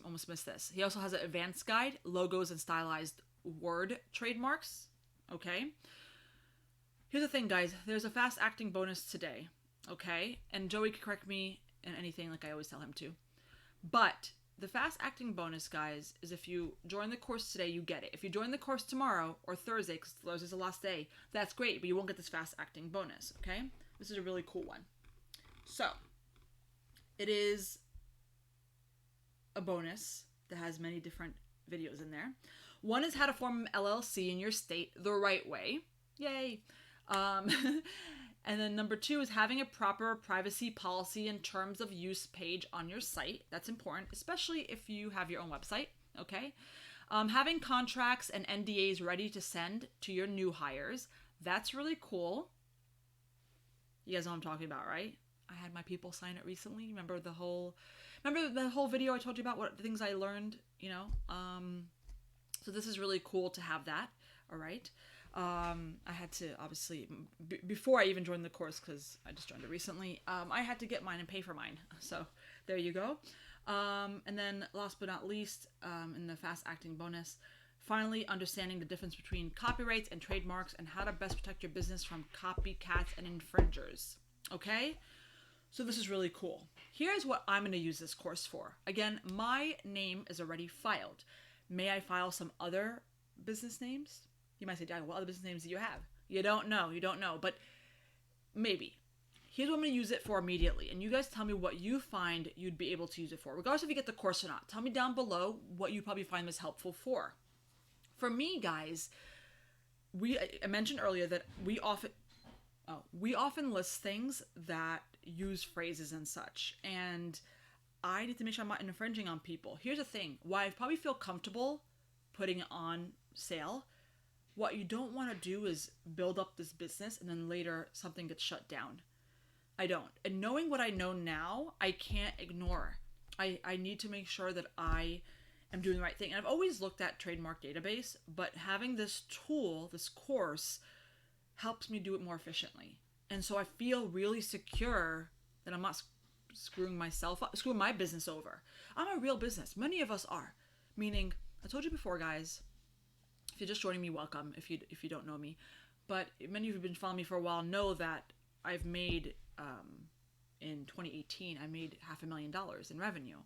A: almost missed this. He also has an advanced guide, logos and stylized word trademarks. Okay. Here's the thing, guys. There's a fast acting bonus today. Okay, and Joey can correct me in anything like I always tell him to. But the fast acting bonus, guys, is if you join the course today, you get it. If you join the course tomorrow or Thursday, because Thursday's the last day, that's great, but you won't get this fast acting bonus. Okay, this is a really cool one. So it is a bonus that has many different videos in there. One is how to form an LLC in your state the right way. Yay. And then number 2 is having a proper privacy policy and terms of use page on your site. That's important, especially if you have your own website. Okay. Having contracts and NDAs ready to send to your new hires. That's really cool. You guys know what I'm talking about, right? I had my people sign it recently. Remember the whole video I told you about what the things I learned, so this is really cool to have that. All right. I had to obviously before I even joined the course, because I just joined it recently, I had to get mine and pay for mine. So there you go. And then last but not least, in the fast acting bonus, finally understanding the difference between copyrights and trademarks and how to best protect your business from copycats and infringers. Okay. So this is really cool. Here's what I'm going to use this course for. Again, my name is already filed. May I file some other business names? You might say, Dad, what other business names do you have? You don't know, but maybe. Here's what I'm going to use it for immediately. And you guys tell me what you find you'd be able to use it for. Regardless if you get the course or not. Tell me down below what you probably find this helpful for. For me, guys, I mentioned earlier that we often list things that use phrases and such. And I need to make sure I'm not infringing on people. Here's the thing. Why I probably feel comfortable putting it on sale. What you don't want to do is build up this business and then later something gets shut down. I don't. And knowing what I know now, I can't ignore. I need to make sure that I am doing the right thing. And I've always looked at Trademark database, but having this tool, this course, helps me do it more efficiently. And so I feel really secure that I'm not screwing myself up, screwing my business over. I'm a real business. Many of us are. Meaning, I told you before, guys, if you're just joining me, welcome. If you don't know me, but many of you who've been following me for a while know that I've made in 2018 I made $500,000 in revenue.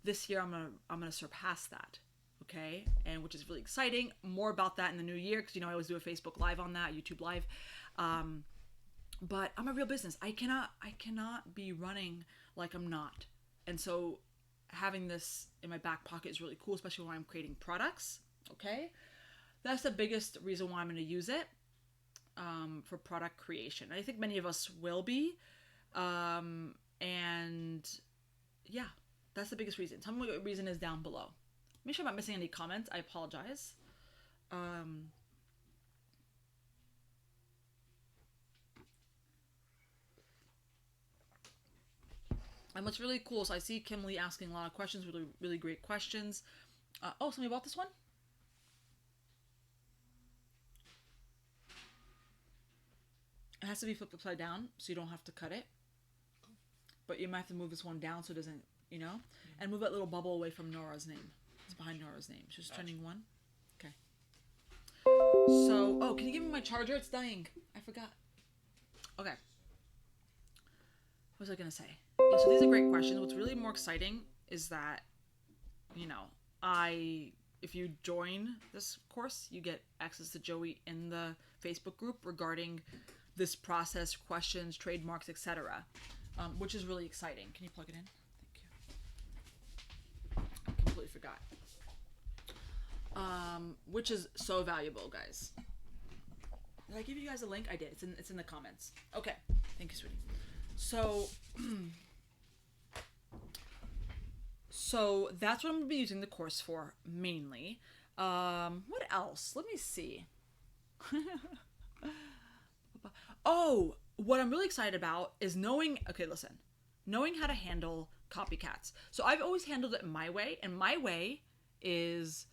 A: This year I'm gonna surpass that. Okay, and which is really exciting. More about that in the new year, because I always do a Facebook Live on that, YouTube Live. But I'm a real business. I cannot be running like I'm not. And so having this in my back pocket is really cool, especially when I'm creating products. Okay. That's the biggest reason why I'm going to use it for product creation. I think many of us will be. And yeah, that's the biggest reason. Tell me what the reason is down below. Make sure I'm not missing any comments. I apologize. And what's really cool is I see Kim Lee asking a lot of questions, really, really great questions. Somebody bought this one? It has to be flipped upside down, so you don't have to cut it. But you might have to move this one down so it doesn't, and move that little bubble away from Nora's name. It's behind Nora's name. She's turning 1. Okay. So, can you give me my charger? It's dying. I forgot. Okay. What was I going to say? Yeah, so these are great questions. What's really more exciting is that, if you join this course, you get access to Joey in the Facebook group regarding this process, questions, trademarks, etc., which is really exciting. Can you plug it in? Thank you. I completely forgot. Which is so valuable, guys. Did I give you guys a link? I did. It's in the comments. Okay. Thank you, sweetie. So that's what I'm going to be using the course for mainly. What else? Let me see. Oh, what I'm really excited about is knowing, okay, listen, knowing how to handle copycats. So I've always handled it my way, and my way is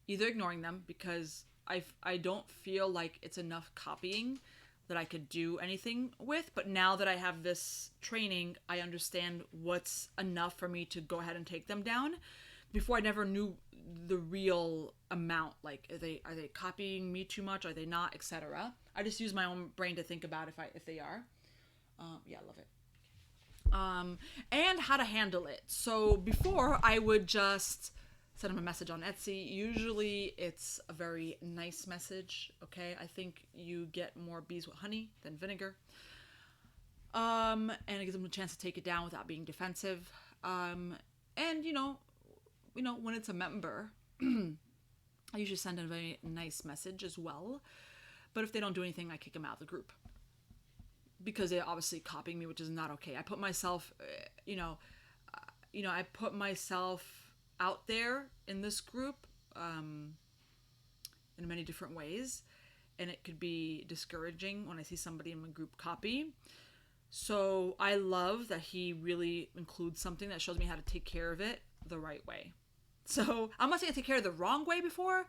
A: either ignoring them because I don't feel like it's enough copying that I could do anything with. But now that I have this training, I understand what's enough for me to go ahead and take them down. Before I never knew the real amount. Like, are they copying me too much? Are they not, etc. I just use my own brain to think about if they are. Yeah, I love it. And how to handle it. So before I would just send them a message on Etsy. Usually it's a very nice message. Okay, I think you get more bees with honey than vinegar. And it gives them a chance to take it down without being defensive. And you know, when it's a member, I usually send a very nice message as well. But if they don't do anything, I kick them out of the group because they're obviously copying me, which is not okay. I put myself, I put myself out there in this group in many different ways, and it could be discouraging when I see somebody in my group copy. So I love that he really includes something that shows me how to take care of it the right way. So I'm not saying I take care of it the wrong way before,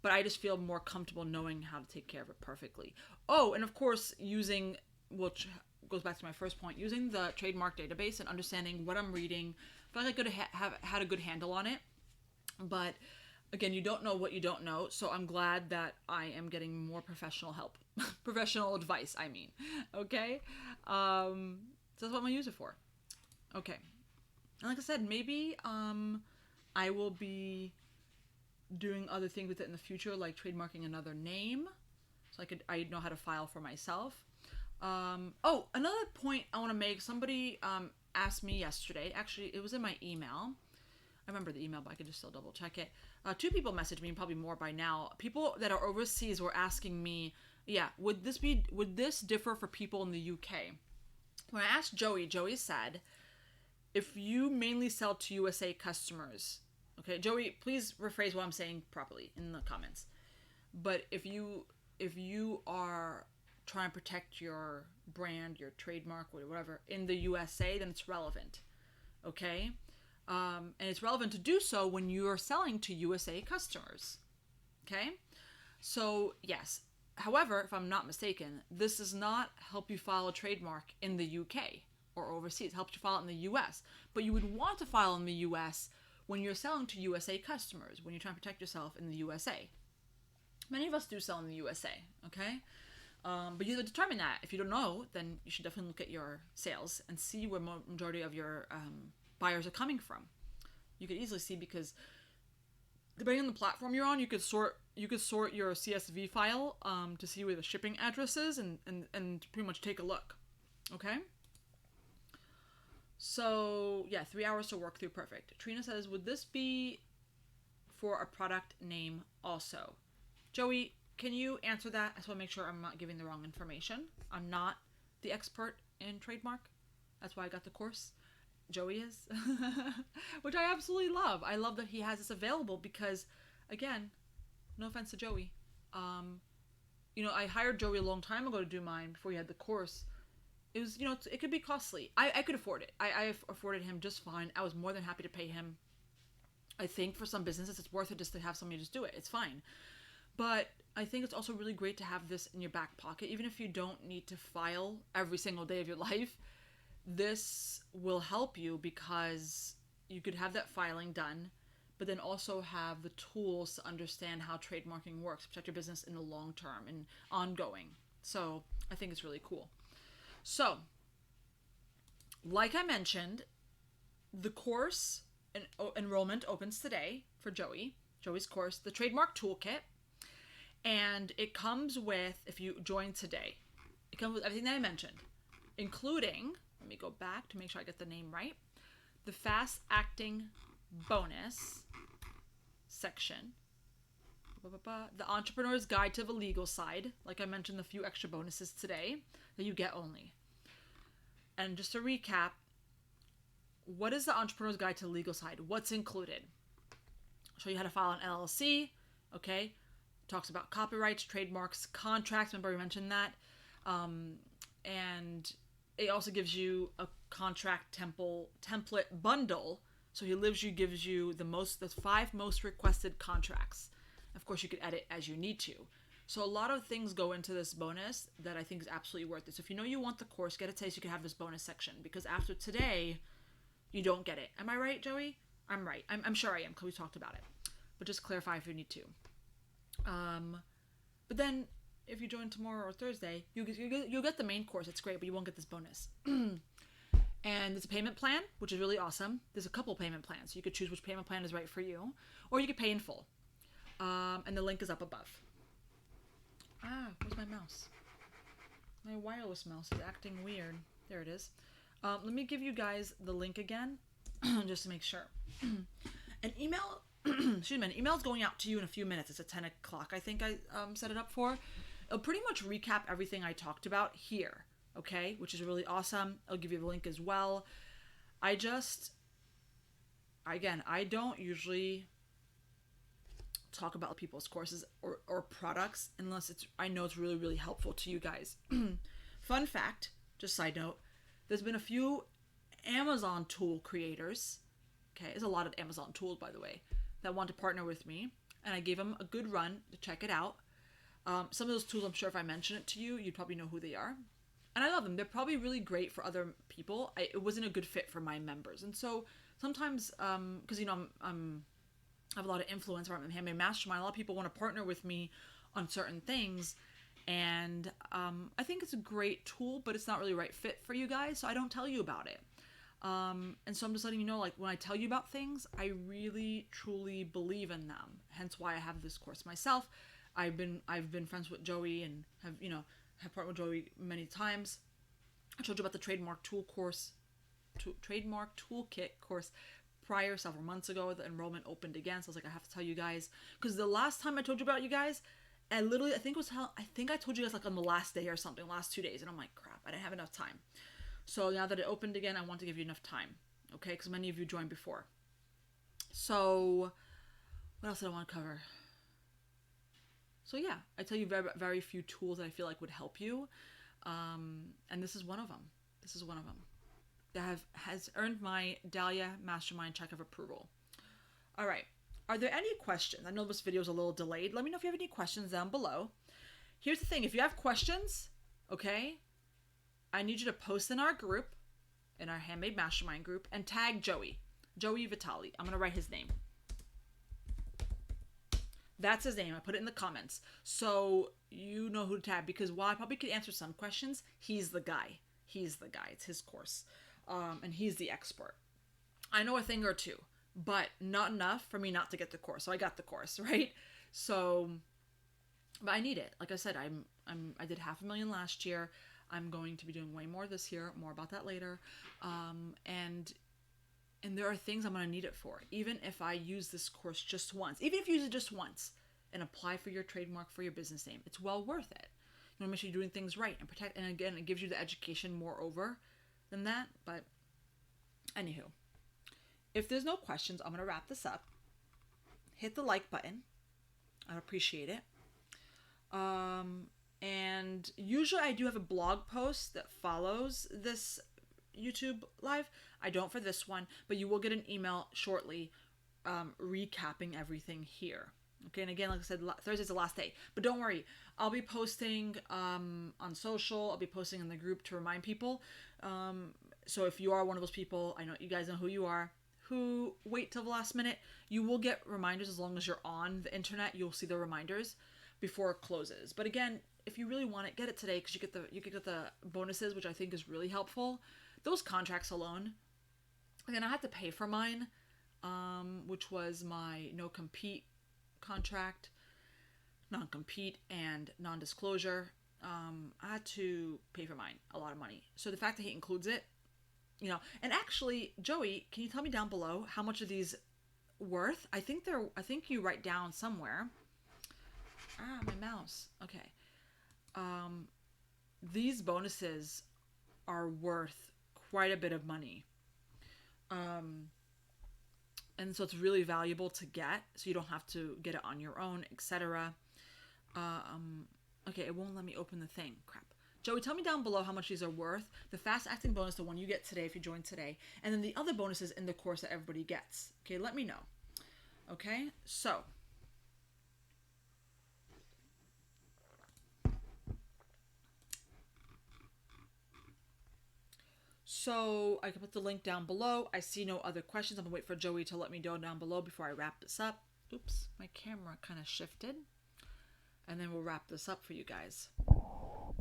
A: but I just feel more comfortable knowing how to take care of it perfectly. Oh, and of course, using, which goes back to my first point, using the trademark database and understanding what I'm reading. I feel like I could have had a good handle on it. But again, you don't know what you don't know. So I'm glad that I am getting more professional help. Professional advice, I mean. Okay? So that's what I'm going to use it for. Okay. And like I said, maybe I will be doing other things with it in the future, like trademarking another name. So I know how to file for myself. Oh, another point I want to make. Somebody asked me yesterday. Actually, it was in my email. I remember the email, but I could just still double check it. 2 people messaged me, probably more by now. People that are overseas were asking me, would this differ for people in the UK? When I asked Joey said, if you mainly sell to USA customers, okay, Joey, please rephrase what I'm saying properly in the comments. But if you are trying to protect your brand, your trademark, whatever, in the USA, then it's relevant, okay? And it's relevant to do so when you are selling to USA customers, okay? So, yes. However, if I'm not mistaken, this does not help you file a trademark in the UK or overseas. It helps you file it in the US. But you would want to file in the US when you're selling to USA customers, when you're trying to protect yourself in the USA. Many of us do sell in the USA, okay? But you have to determine that. If you don't know, then you should definitely look at your sales and see where majority of your buyers are coming from. You could easily see, because depending on the platform you're on, you could sort your CSV file to see where the shipping address is and pretty much take a look. Okay? So, 3 hours to work through. Perfect. Trina says, would this be for a product name also? Joey, can you answer that? I just want to make sure I'm not giving the wrong information. I'm not the expert in trademark. That's why I got the course. Joey is. Which I absolutely love. I love that he has this available because, again, no offense to Joey. I hired Joey a long time ago to do mine before he had the course. It was, it could be costly. I could afford it. I afforded him just fine. I was more than happy to pay him. I think for some businesses, it's worth it just to have somebody just do it. It's fine. But I think it's also really great to have this in your back pocket. Even if you don't need to file every single day of your life, this will help you because you could have that filing done, but then also have the tools to understand how trademarking works, protect your business in the long term and ongoing. So I think it's really cool. So, like I mentioned, the course enrollment opens today for Joey's course, the Trademark Toolkit. And it comes with, if you join today, it comes with everything that I mentioned, including, let me go back to make sure I get the name right, the Fast Acting Bonus section, the Entrepreneur's Guide to the Legal Side, like I mentioned, a few extra bonuses today that you get only. And just to recap, what is the Entrepreneur's Guide to the Legal Side? What's included? I'll show you how to file an LLC, okay? Talks about copyrights, trademarks, contracts. Remember we mentioned that. And it also gives you a contract template bundle. So he gives you the 5 most requested contracts. Of course, you could edit as you need to. So a lot of things go into this bonus that I think is absolutely worth it. So if you know you want the course, get it today so you can have this bonus section. Because after today, you don't get it. Am I right, Joey? I'm right. I'm sure I am because we talked about it. But just clarify if you need to. But then if you join tomorrow or Thursday, you'll get the main course. It's great, but you won't get this bonus. And it's a payment plan, which is really awesome. There's a couple payment plans. You could choose which payment plan is right for you. Or you could pay in full. And the link is up above. Where's my mouse? My wireless mouse is acting weird. There it is. Let me give you guys the link again, just to make sure. An email, excuse me, an email is going out to you in a few minutes. It's at 10 o'clock, I think I set it up for. It'll pretty much recap everything I talked about here, okay? Which is really awesome. I'll give you the link as well. I don't usually talk about people's courses or products unless I know it's really, really helpful to you guys. Fun fact, just side note, there's been a few Amazon tool creators, okay, there's a lot of Amazon tools, by the way, that want to partner with me, and I gave them a good run to check it out. Some of those tools, I'm sure if I mention it to you, you'd probably know who they are. And I love them. They're probably really great for other people. It wasn't a good fit for my members. And so sometimes, because, I have a lot of influence around the Handmade Mastermind, a lot of people want to partner with me on certain things. And I think it's a great tool, but it's not really the right fit for you guys, so I don't tell you about it. And so I'm just letting you know, like, when I tell you about things, I really, truly believe in them. Hence why I have this course myself. I've been friends with Joey and have partnered with Joey many times. I told you about the Trademark Toolkit course prior, several months ago. The enrollment opened again, so I was like, I have to tell you guys, because the last time I told you about you guys, I think I told you guys like on the last day or something, last 2 days, and I'm like, crap, I didn't have enough time. So now that it opened again, I want to give you enough time, okay? Because many of you joined before. So what else did I want to cover? So yeah, I tell you very, very few tools that I feel like would help you, and this is one of them. That has earned my Dahlia Mastermind check of approval. All right. Are there any questions? I know this video is a little delayed. Let me know if you have any questions down below. Here's the thing. If you have questions, okay, I need you to post in our group, in our Handmade Mastermind group, and tag Joey Vitale. I'm going to write his name. That's his name. I put it in the comments. So you know who to tag, because while I probably could answer some questions, he's the guy. It's his course. And he's the expert. I know a thing or two, but not enough for me not to get the course. So I got the course, right? So, but I need it. Like I said, I did $500,000 last year. I'm going to be doing way more this year. More about that later. And there are things I'm going to need it for. Even if I use this course just once, even if you use it just once and apply for your trademark for your business name, it's well worth it. You want to make sure you're doing things right and protect. And again, it gives you the education moreover than that. But anywho, if there's no questions, I'm going to wrap this up. Hit the like button. I'd appreciate it. And usually I do have a blog post that follows this YouTube live. I don't for this one, but you will get an email shortly recapping everything here. Okay, and again, like I said, Thursday's the last day. But don't worry, I'll be posting on social. I'll be posting in the group to remind people. So if you are one of those people, I know you guys know who you are, who wait till the last minute, you will get reminders as long as you're on the internet. You'll see the reminders before it closes. But again, if you really want it, get it today, because you get the bonuses, which I think is really helpful. Those contracts alone. Again, I had to pay for mine, which was my no-compete contract, non-compete, and non-disclosure. I had to pay for mine a lot of money. So the fact that he includes it, and actually, Joey, can you tell me down below how much are these worth? I think you write down somewhere. My mouse. Okay. These bonuses are worth quite a bit of money. And so it's really valuable to get, so you don't have to get it on your own, etc. Okay, it won't let me open the thing. Crap. Joey, tell me down below how much these are worth. The fast acting bonus, the one you get today if you join today, and then the other bonuses in the course that everybody gets. Okay, let me know. Okay, so I can put the link down below. I see no other questions. I'm gonna wait for Joey to let me know down below before I wrap this up. Oops, my camera kind of shifted. And then we'll wrap this up for you guys. What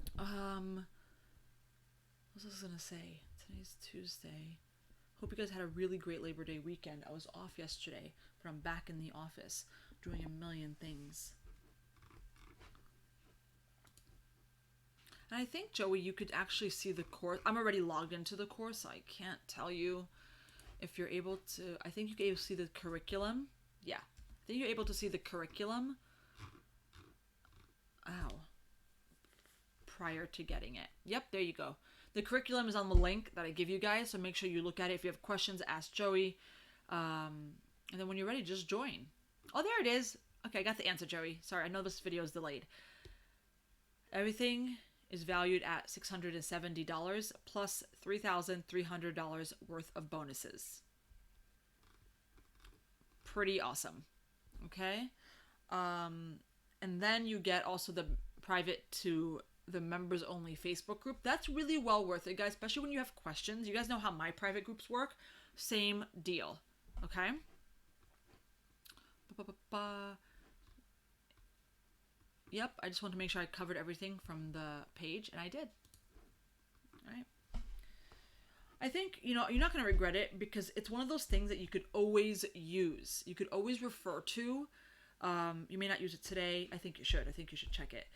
A: was I gonna say? Today's Tuesday. Hope you guys had a really great Labor Day weekend. I was off yesterday, but I'm back in the office doing a million things. And I think, Joey, you could actually see the course. I'm already logged into the course, so I can't tell you if you're able to. I think you can able to see the curriculum. Yeah. I think you're able to see the curriculum. Ow. Prior to getting it. Yep, there you go. The curriculum is on the link that I give you guys, so make sure you look at it. If you have questions, ask Joey. And then when you're ready, just join. Oh, there it is. Okay, I got the answer, Joey. Sorry, I know this video is delayed. Everything is valued at $670 plus $3,300 worth of bonuses. Pretty awesome. Okay? And then you get also the private to the members only Facebook group. That's really well worth it, guys, especially when you have questions. You guys know how my private groups work. Same deal. Okay? Yep, I just want to make sure I covered everything from the page, and I did. All right. I think, you're not going to regret it because it's one of those things that you could always use. You could always refer to. You may not use it today. I think you should. I think you should check it.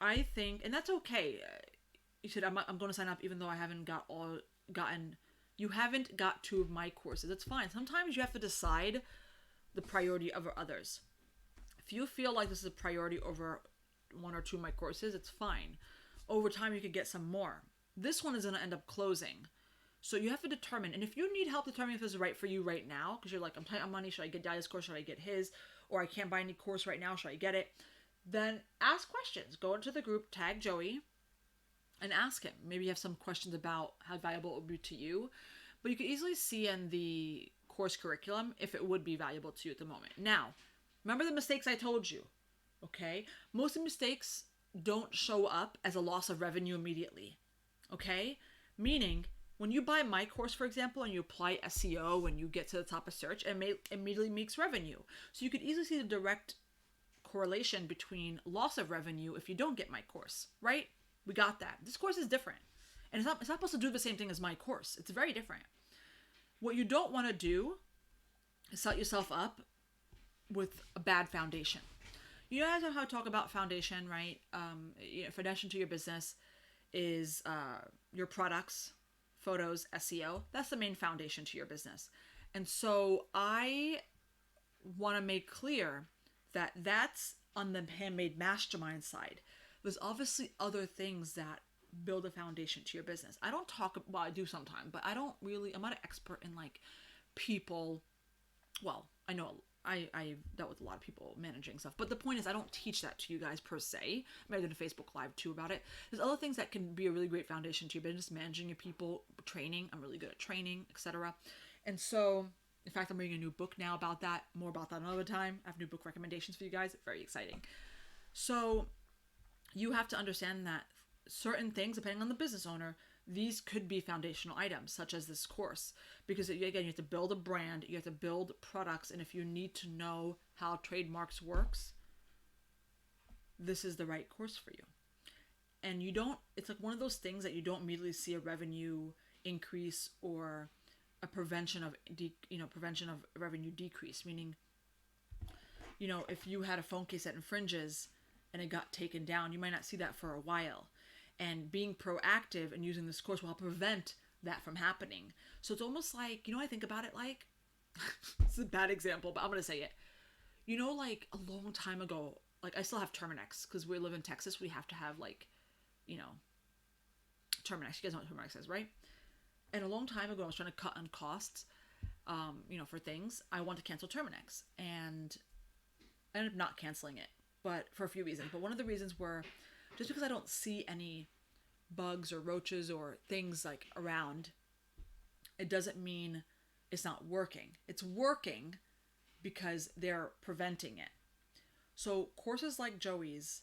A: I think, and that's okay. You said I'm going to sign up even though I haven't you haven't got 2 of my courses. It's fine. Sometimes you have to decide the priority over others. If you feel like this is a priority over 1 or 2 of my courses, it's fine. Over time, you could get some more. This one is going to end up closing. So you have to determine, and if you need help determining if this is right for you right now, because you're like, I'm tight on money, should I get Dahlia's course, should I get his, or I can't buy any course right now, should I get it? Then ask questions. Go into the group, tag Joey, and ask him. Maybe you have some questions about how valuable it would be to you, but you can easily see in the course curriculum if it would be valuable to you at the moment. Now, remember the mistakes I told you, okay? Most of the mistakes don't show up as a loss of revenue immediately, okay? Meaning, when you buy my course, for example, and you apply SEO and you get to the top of search, it immediately makes revenue. So you could easily see the direct correlation between loss of revenue if you don't get my course, right? We got that. This course is different. And it's not supposed to do the same thing as my course. It's very different. What you don't want to do is set yourself up with a bad foundation. You guys know how I talk about foundation, right? Foundation to your business is your products, photos, SEO. That's the main foundation to your business. And so I want to make clear that that's on the handmade mastermind side. There's obviously other things that build a foundation to your business. I don't talk about, I do sometimes, but I'm not an expert in like people. Well, I know I dealt with a lot of people managing stuff, but the point is I don't teach that to you guys per se. I mean, I did a Facebook Live too about it. There's other things that can be a really great foundation to your business, managing your people, training. I'm really good at training, etc. And so, in fact, I'm reading a new book now about that. More about that another time. I have new book recommendations for you guys. Very exciting. So you have to understand that certain things, depending on the business owner, these could be foundational items, such as this course. Because again, you have to build a brand, you have to build products, and if you need to know how Trademarks works, this is the right course for you. And it's like one of those things that you don't immediately see a revenue increase or a prevention of revenue decrease. Meaning, if you had a phone case that infringes and it got taken down, you might not see that for a while. And being proactive and using this course will help prevent that from happening. So it's almost like, I think about it like, it's a bad example, but I'm going to say it. Like a long time ago, like I still have Terminex because we live in Texas. We have to have like, Terminex. You guys know what Terminex is, right? And a long time ago, I was trying to cut on costs, for things. I want to cancel Terminex. And ended up not canceling it, but for a few reasons. But one of the reasons were just because I don't see any bugs or roaches or things like around, it doesn't mean it's not working. It's working because they're preventing it. So courses like Joey's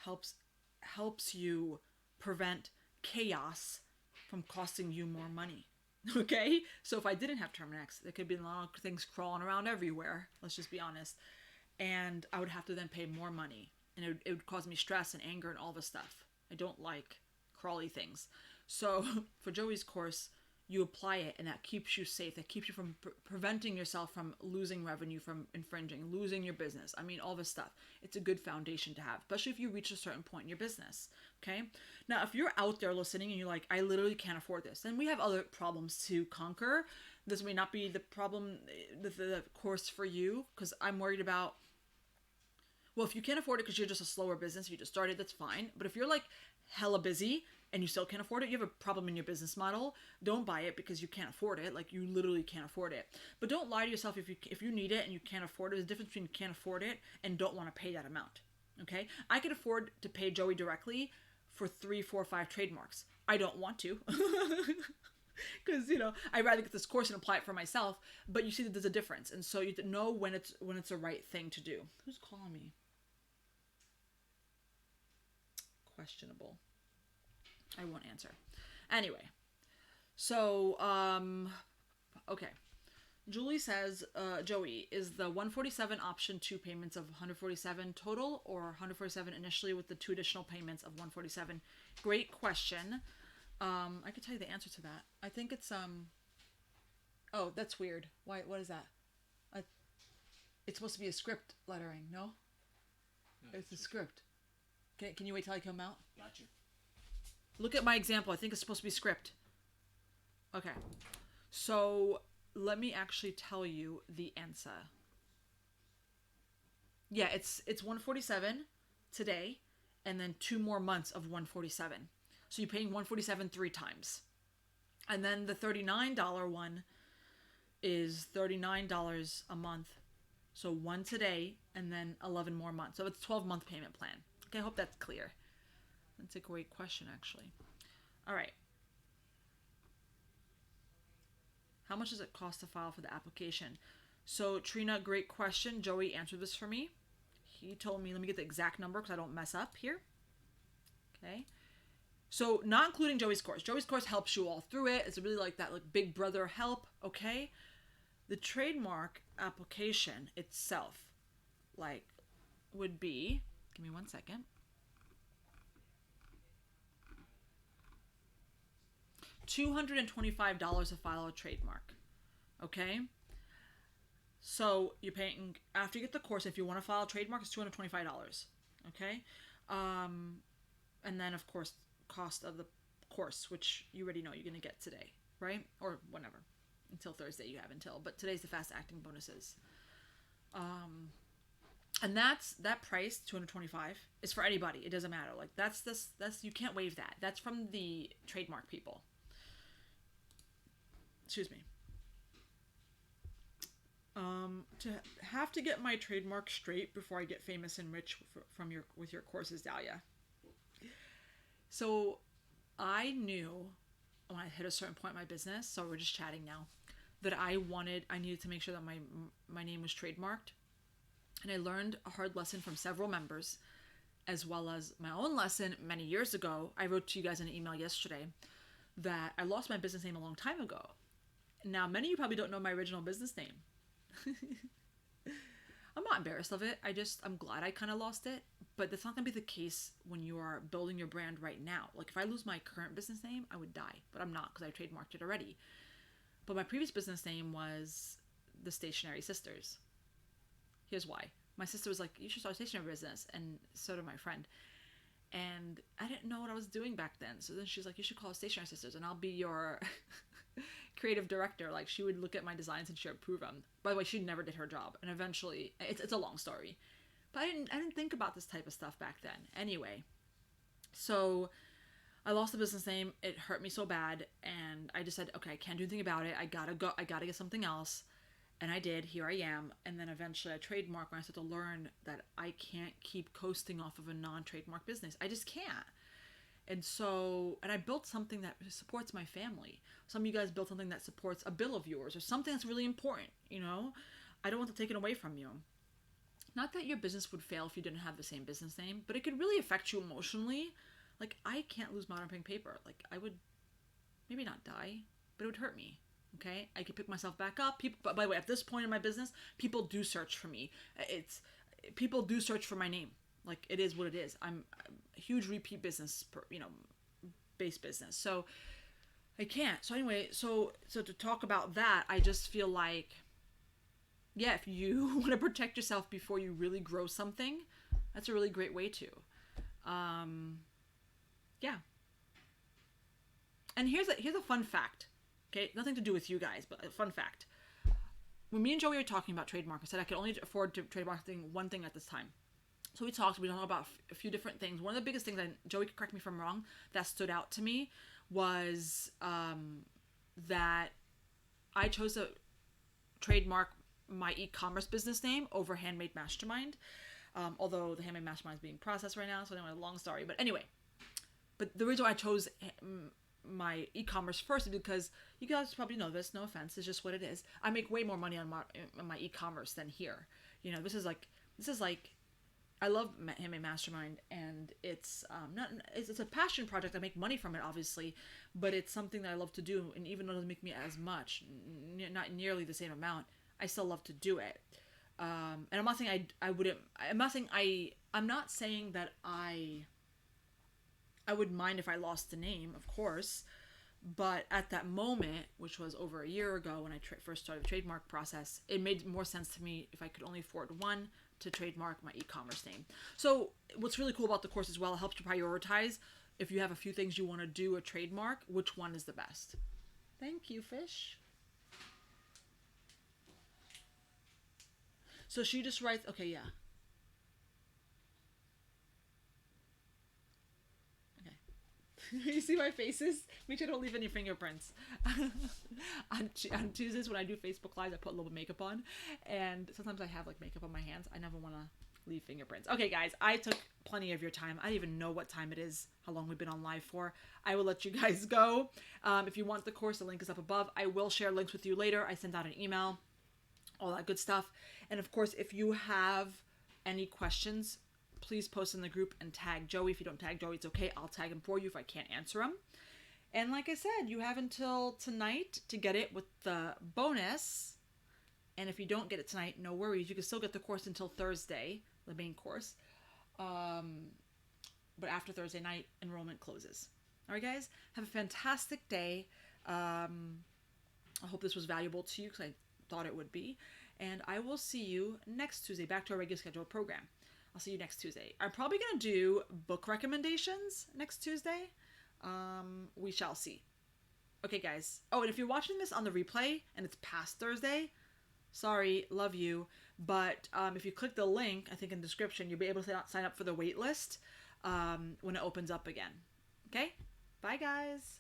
A: helps you prevent chaos from costing you more money. Okay? So if I didn't have Terminex, there could be a lot of things crawling around everywhere. Let's just be honest. And I would have to then pay more money. And it would cause me stress and anger and all this stuff. I don't like crawly things. So for Joey's course, you apply it, and that keeps you safe. That keeps you from preventing yourself from losing revenue, from infringing, losing your business. I mean, all this stuff. It's a good foundation to have, especially if you reach a certain point in your business. Okay? Now, if you're out there listening and you're like, I literally can't afford this, then we have other problems to conquer. This may not be the problem, the course for you, because I'm worried about, well, if you can't afford it because you're just a slower business, if you just started, that's fine. But if you're like hella busy and you still can't afford it, you have a problem in your business model, don't buy it because you can't afford it. Like, you literally can't afford it. But don't lie to yourself if you need it and you can't afford it. There's a difference between can't afford it and don't want to pay that amount. Okay? I could afford to pay Joey directly for 3, 4, 5 trademarks. I don't want to. Because, I'd rather get this course and apply it for myself. But you see that there's a difference. And so you know when it's the right thing to do. Who's calling me? Questionable. I won't answer. Anyway, so, okay. Julie says, Joey, is the 147 option 2 payments of 147 total, or 147 initially with the 2 additional payments of 147? Great question. I could tell you the answer to that. I think it's, oh, that's weird. Why? What is that? It's supposed to be a script lettering, no? It's a script. Can you wait till I come out?
B: Gotcha.
A: Look at my example. I think it's supposed to be script. Okay. So let me actually tell you the answer. Yeah, it's 147 today, and then 2 more months of 147. So you're paying 147 3 times. And then the $39 one is $39 a month. So 1 today, and then 11 more months. So it's a 12-month payment plan. Okay, I hope that's clear. That's a great question, actually. All right. How much does it cost to file for the application? So, Trina, great question. Joey answered this for me. He told me, let me get the exact number because I don't mess up here. Okay. So, not including Joey's course. Joey's course helps you all through it. It's really like that, like big brother help. Okay. The trademark application itself, like, would be, give me 1 second. $225 to file a trademark. Okay? So you're paying, after you get the course, if you want to file a trademark, it's $225. Okay? And then, of course, cost of the course, which you already know you're going to get today, right? Or whenever. Until Thursday you have until. But today's the fast acting bonuses. And that price, $225, is for anybody. It doesn't matter. Like, that's you can't waive that. That's from the trademark people. Excuse me. To have to get my trademark straight before I get famous and rich with your courses, Dahlia. So I knew when I hit a certain point in my business, so we're just chatting now, that I needed to make sure that my name was trademarked. And I learned a hard lesson from several members, as well as my own lesson many years ago. I wrote to you guys in an email yesterday that I lost my business name a long time ago. Now, many of you probably don't know my original business name. I'm not embarrassed of it. I'm glad I kind of lost it, but that's not going to be the case when you are building your brand right now. Like, if I lose my current business name, I would die, but I'm not because I trademarked it already. But my previous business name was the Stationery Sisters. Here's why. My sister was like, you should start a stationery business, and so did my friend. And I didn't know what I was doing back then. So then she's like, you should call it Stationery Sisters, and I'll be your creative director. Like, she would look at my designs and she would approve them. By the way, she never did her job. And eventually, it's a long story. But I didn't think about this type of stuff back then. Anyway, so I lost the business name. It hurt me so bad. And I just said, okay, I can't do anything about it. I gotta go. I gotta get something else. And I did. Here I am. And then eventually I trademarked when I started to learn that I can't keep coasting off of a non-trademark business. I just can't. And so, and I built something that supports my family. Some of you guys built something that supports a bill of yours or something that's really important, you know? I don't want to take it away from you. Not that your business would fail if you didn't have the same business name, but it could really affect you emotionally. Like, I can't lose Modern Pink Paper. Like, I would maybe not die, but it would hurt me. Okay? I could pick myself back up. People, but by the way, at this point in my business, people do search for me. People do search for my name. Like, it is what it is. I'm a huge repeat business, based business. So I can't. So anyway, so to talk about that, I just feel like, yeah, if you want to protect yourself before you really grow something, that's a really great way to. Yeah. And here's a fun fact. Okay, nothing to do with you guys, but a fun fact. When me and Joey were talking about trademark, I said I could only afford to trademark one thing at this time. So we talked about a few different things. One of the biggest things, and Joey could correct me if I'm wrong, that stood out to me was that I chose to trademark my e-commerce business name over Handmade Mastermind. Although the Handmade Mastermind is being processed right now, so anyway, long story. But anyway, but the reason why I chose my e-commerce first is because you guys probably know this, no offense, it's just what it is. I make way more money on my e-commerce than here. You know, this is like I love Handmade Mastermind, and it's it's a passion project. I make money from it, obviously, but it's something that I love to do. And even though it doesn't make me as much, not nearly the same amount, I still love to do it. And I'm not saying I wouldn't. I'm not saying that I would mind if I lost the name, of course. But at that moment, which was over a year ago when I first started the trademark process, it made more sense to me if I could only afford one to trademark my e-commerce name. So what's really cool about the course as well, it helps you prioritize if you have a few things you want to do a trademark, which one is the best. Thank you, Fish. So she just writes, okay, yeah. You see my faces? Make sure I don't leave any fingerprints. on Tuesdays when I do Facebook Lives, I put a little makeup on. And sometimes I have like makeup on my hands. I never want to leave fingerprints. Okay, guys, I took plenty of your time. I don't even know what time it is, how long we've been on live for. I will let you guys go. If you want the course, the link is up above. I will share links with you later. I send out an email, all that good stuff. And of course, if you have any questions, please post in the group and tag Joey. If you don't tag Joey, it's okay. I'll tag him for you if I can't answer him. And like I said, you have until tonight to get it with the bonus. And if you don't get it tonight, no worries. You can still get the course until Thursday, the main course. But after Thursday night, enrollment closes. All right, guys? Have a fantastic day. I hope this was valuable to you because I thought it would be. And I will see you next Tuesday, back to our regular scheduled program. I'll see you next Tuesday. I'm probably going to do book recommendations next Tuesday. We shall see. Okay, guys. Oh, and if you're watching this on the replay and it's past Thursday, sorry, love you. But if you click the link, I think in the description, you'll be able to sign up for the wait list when it opens up again. Okay? Bye, guys.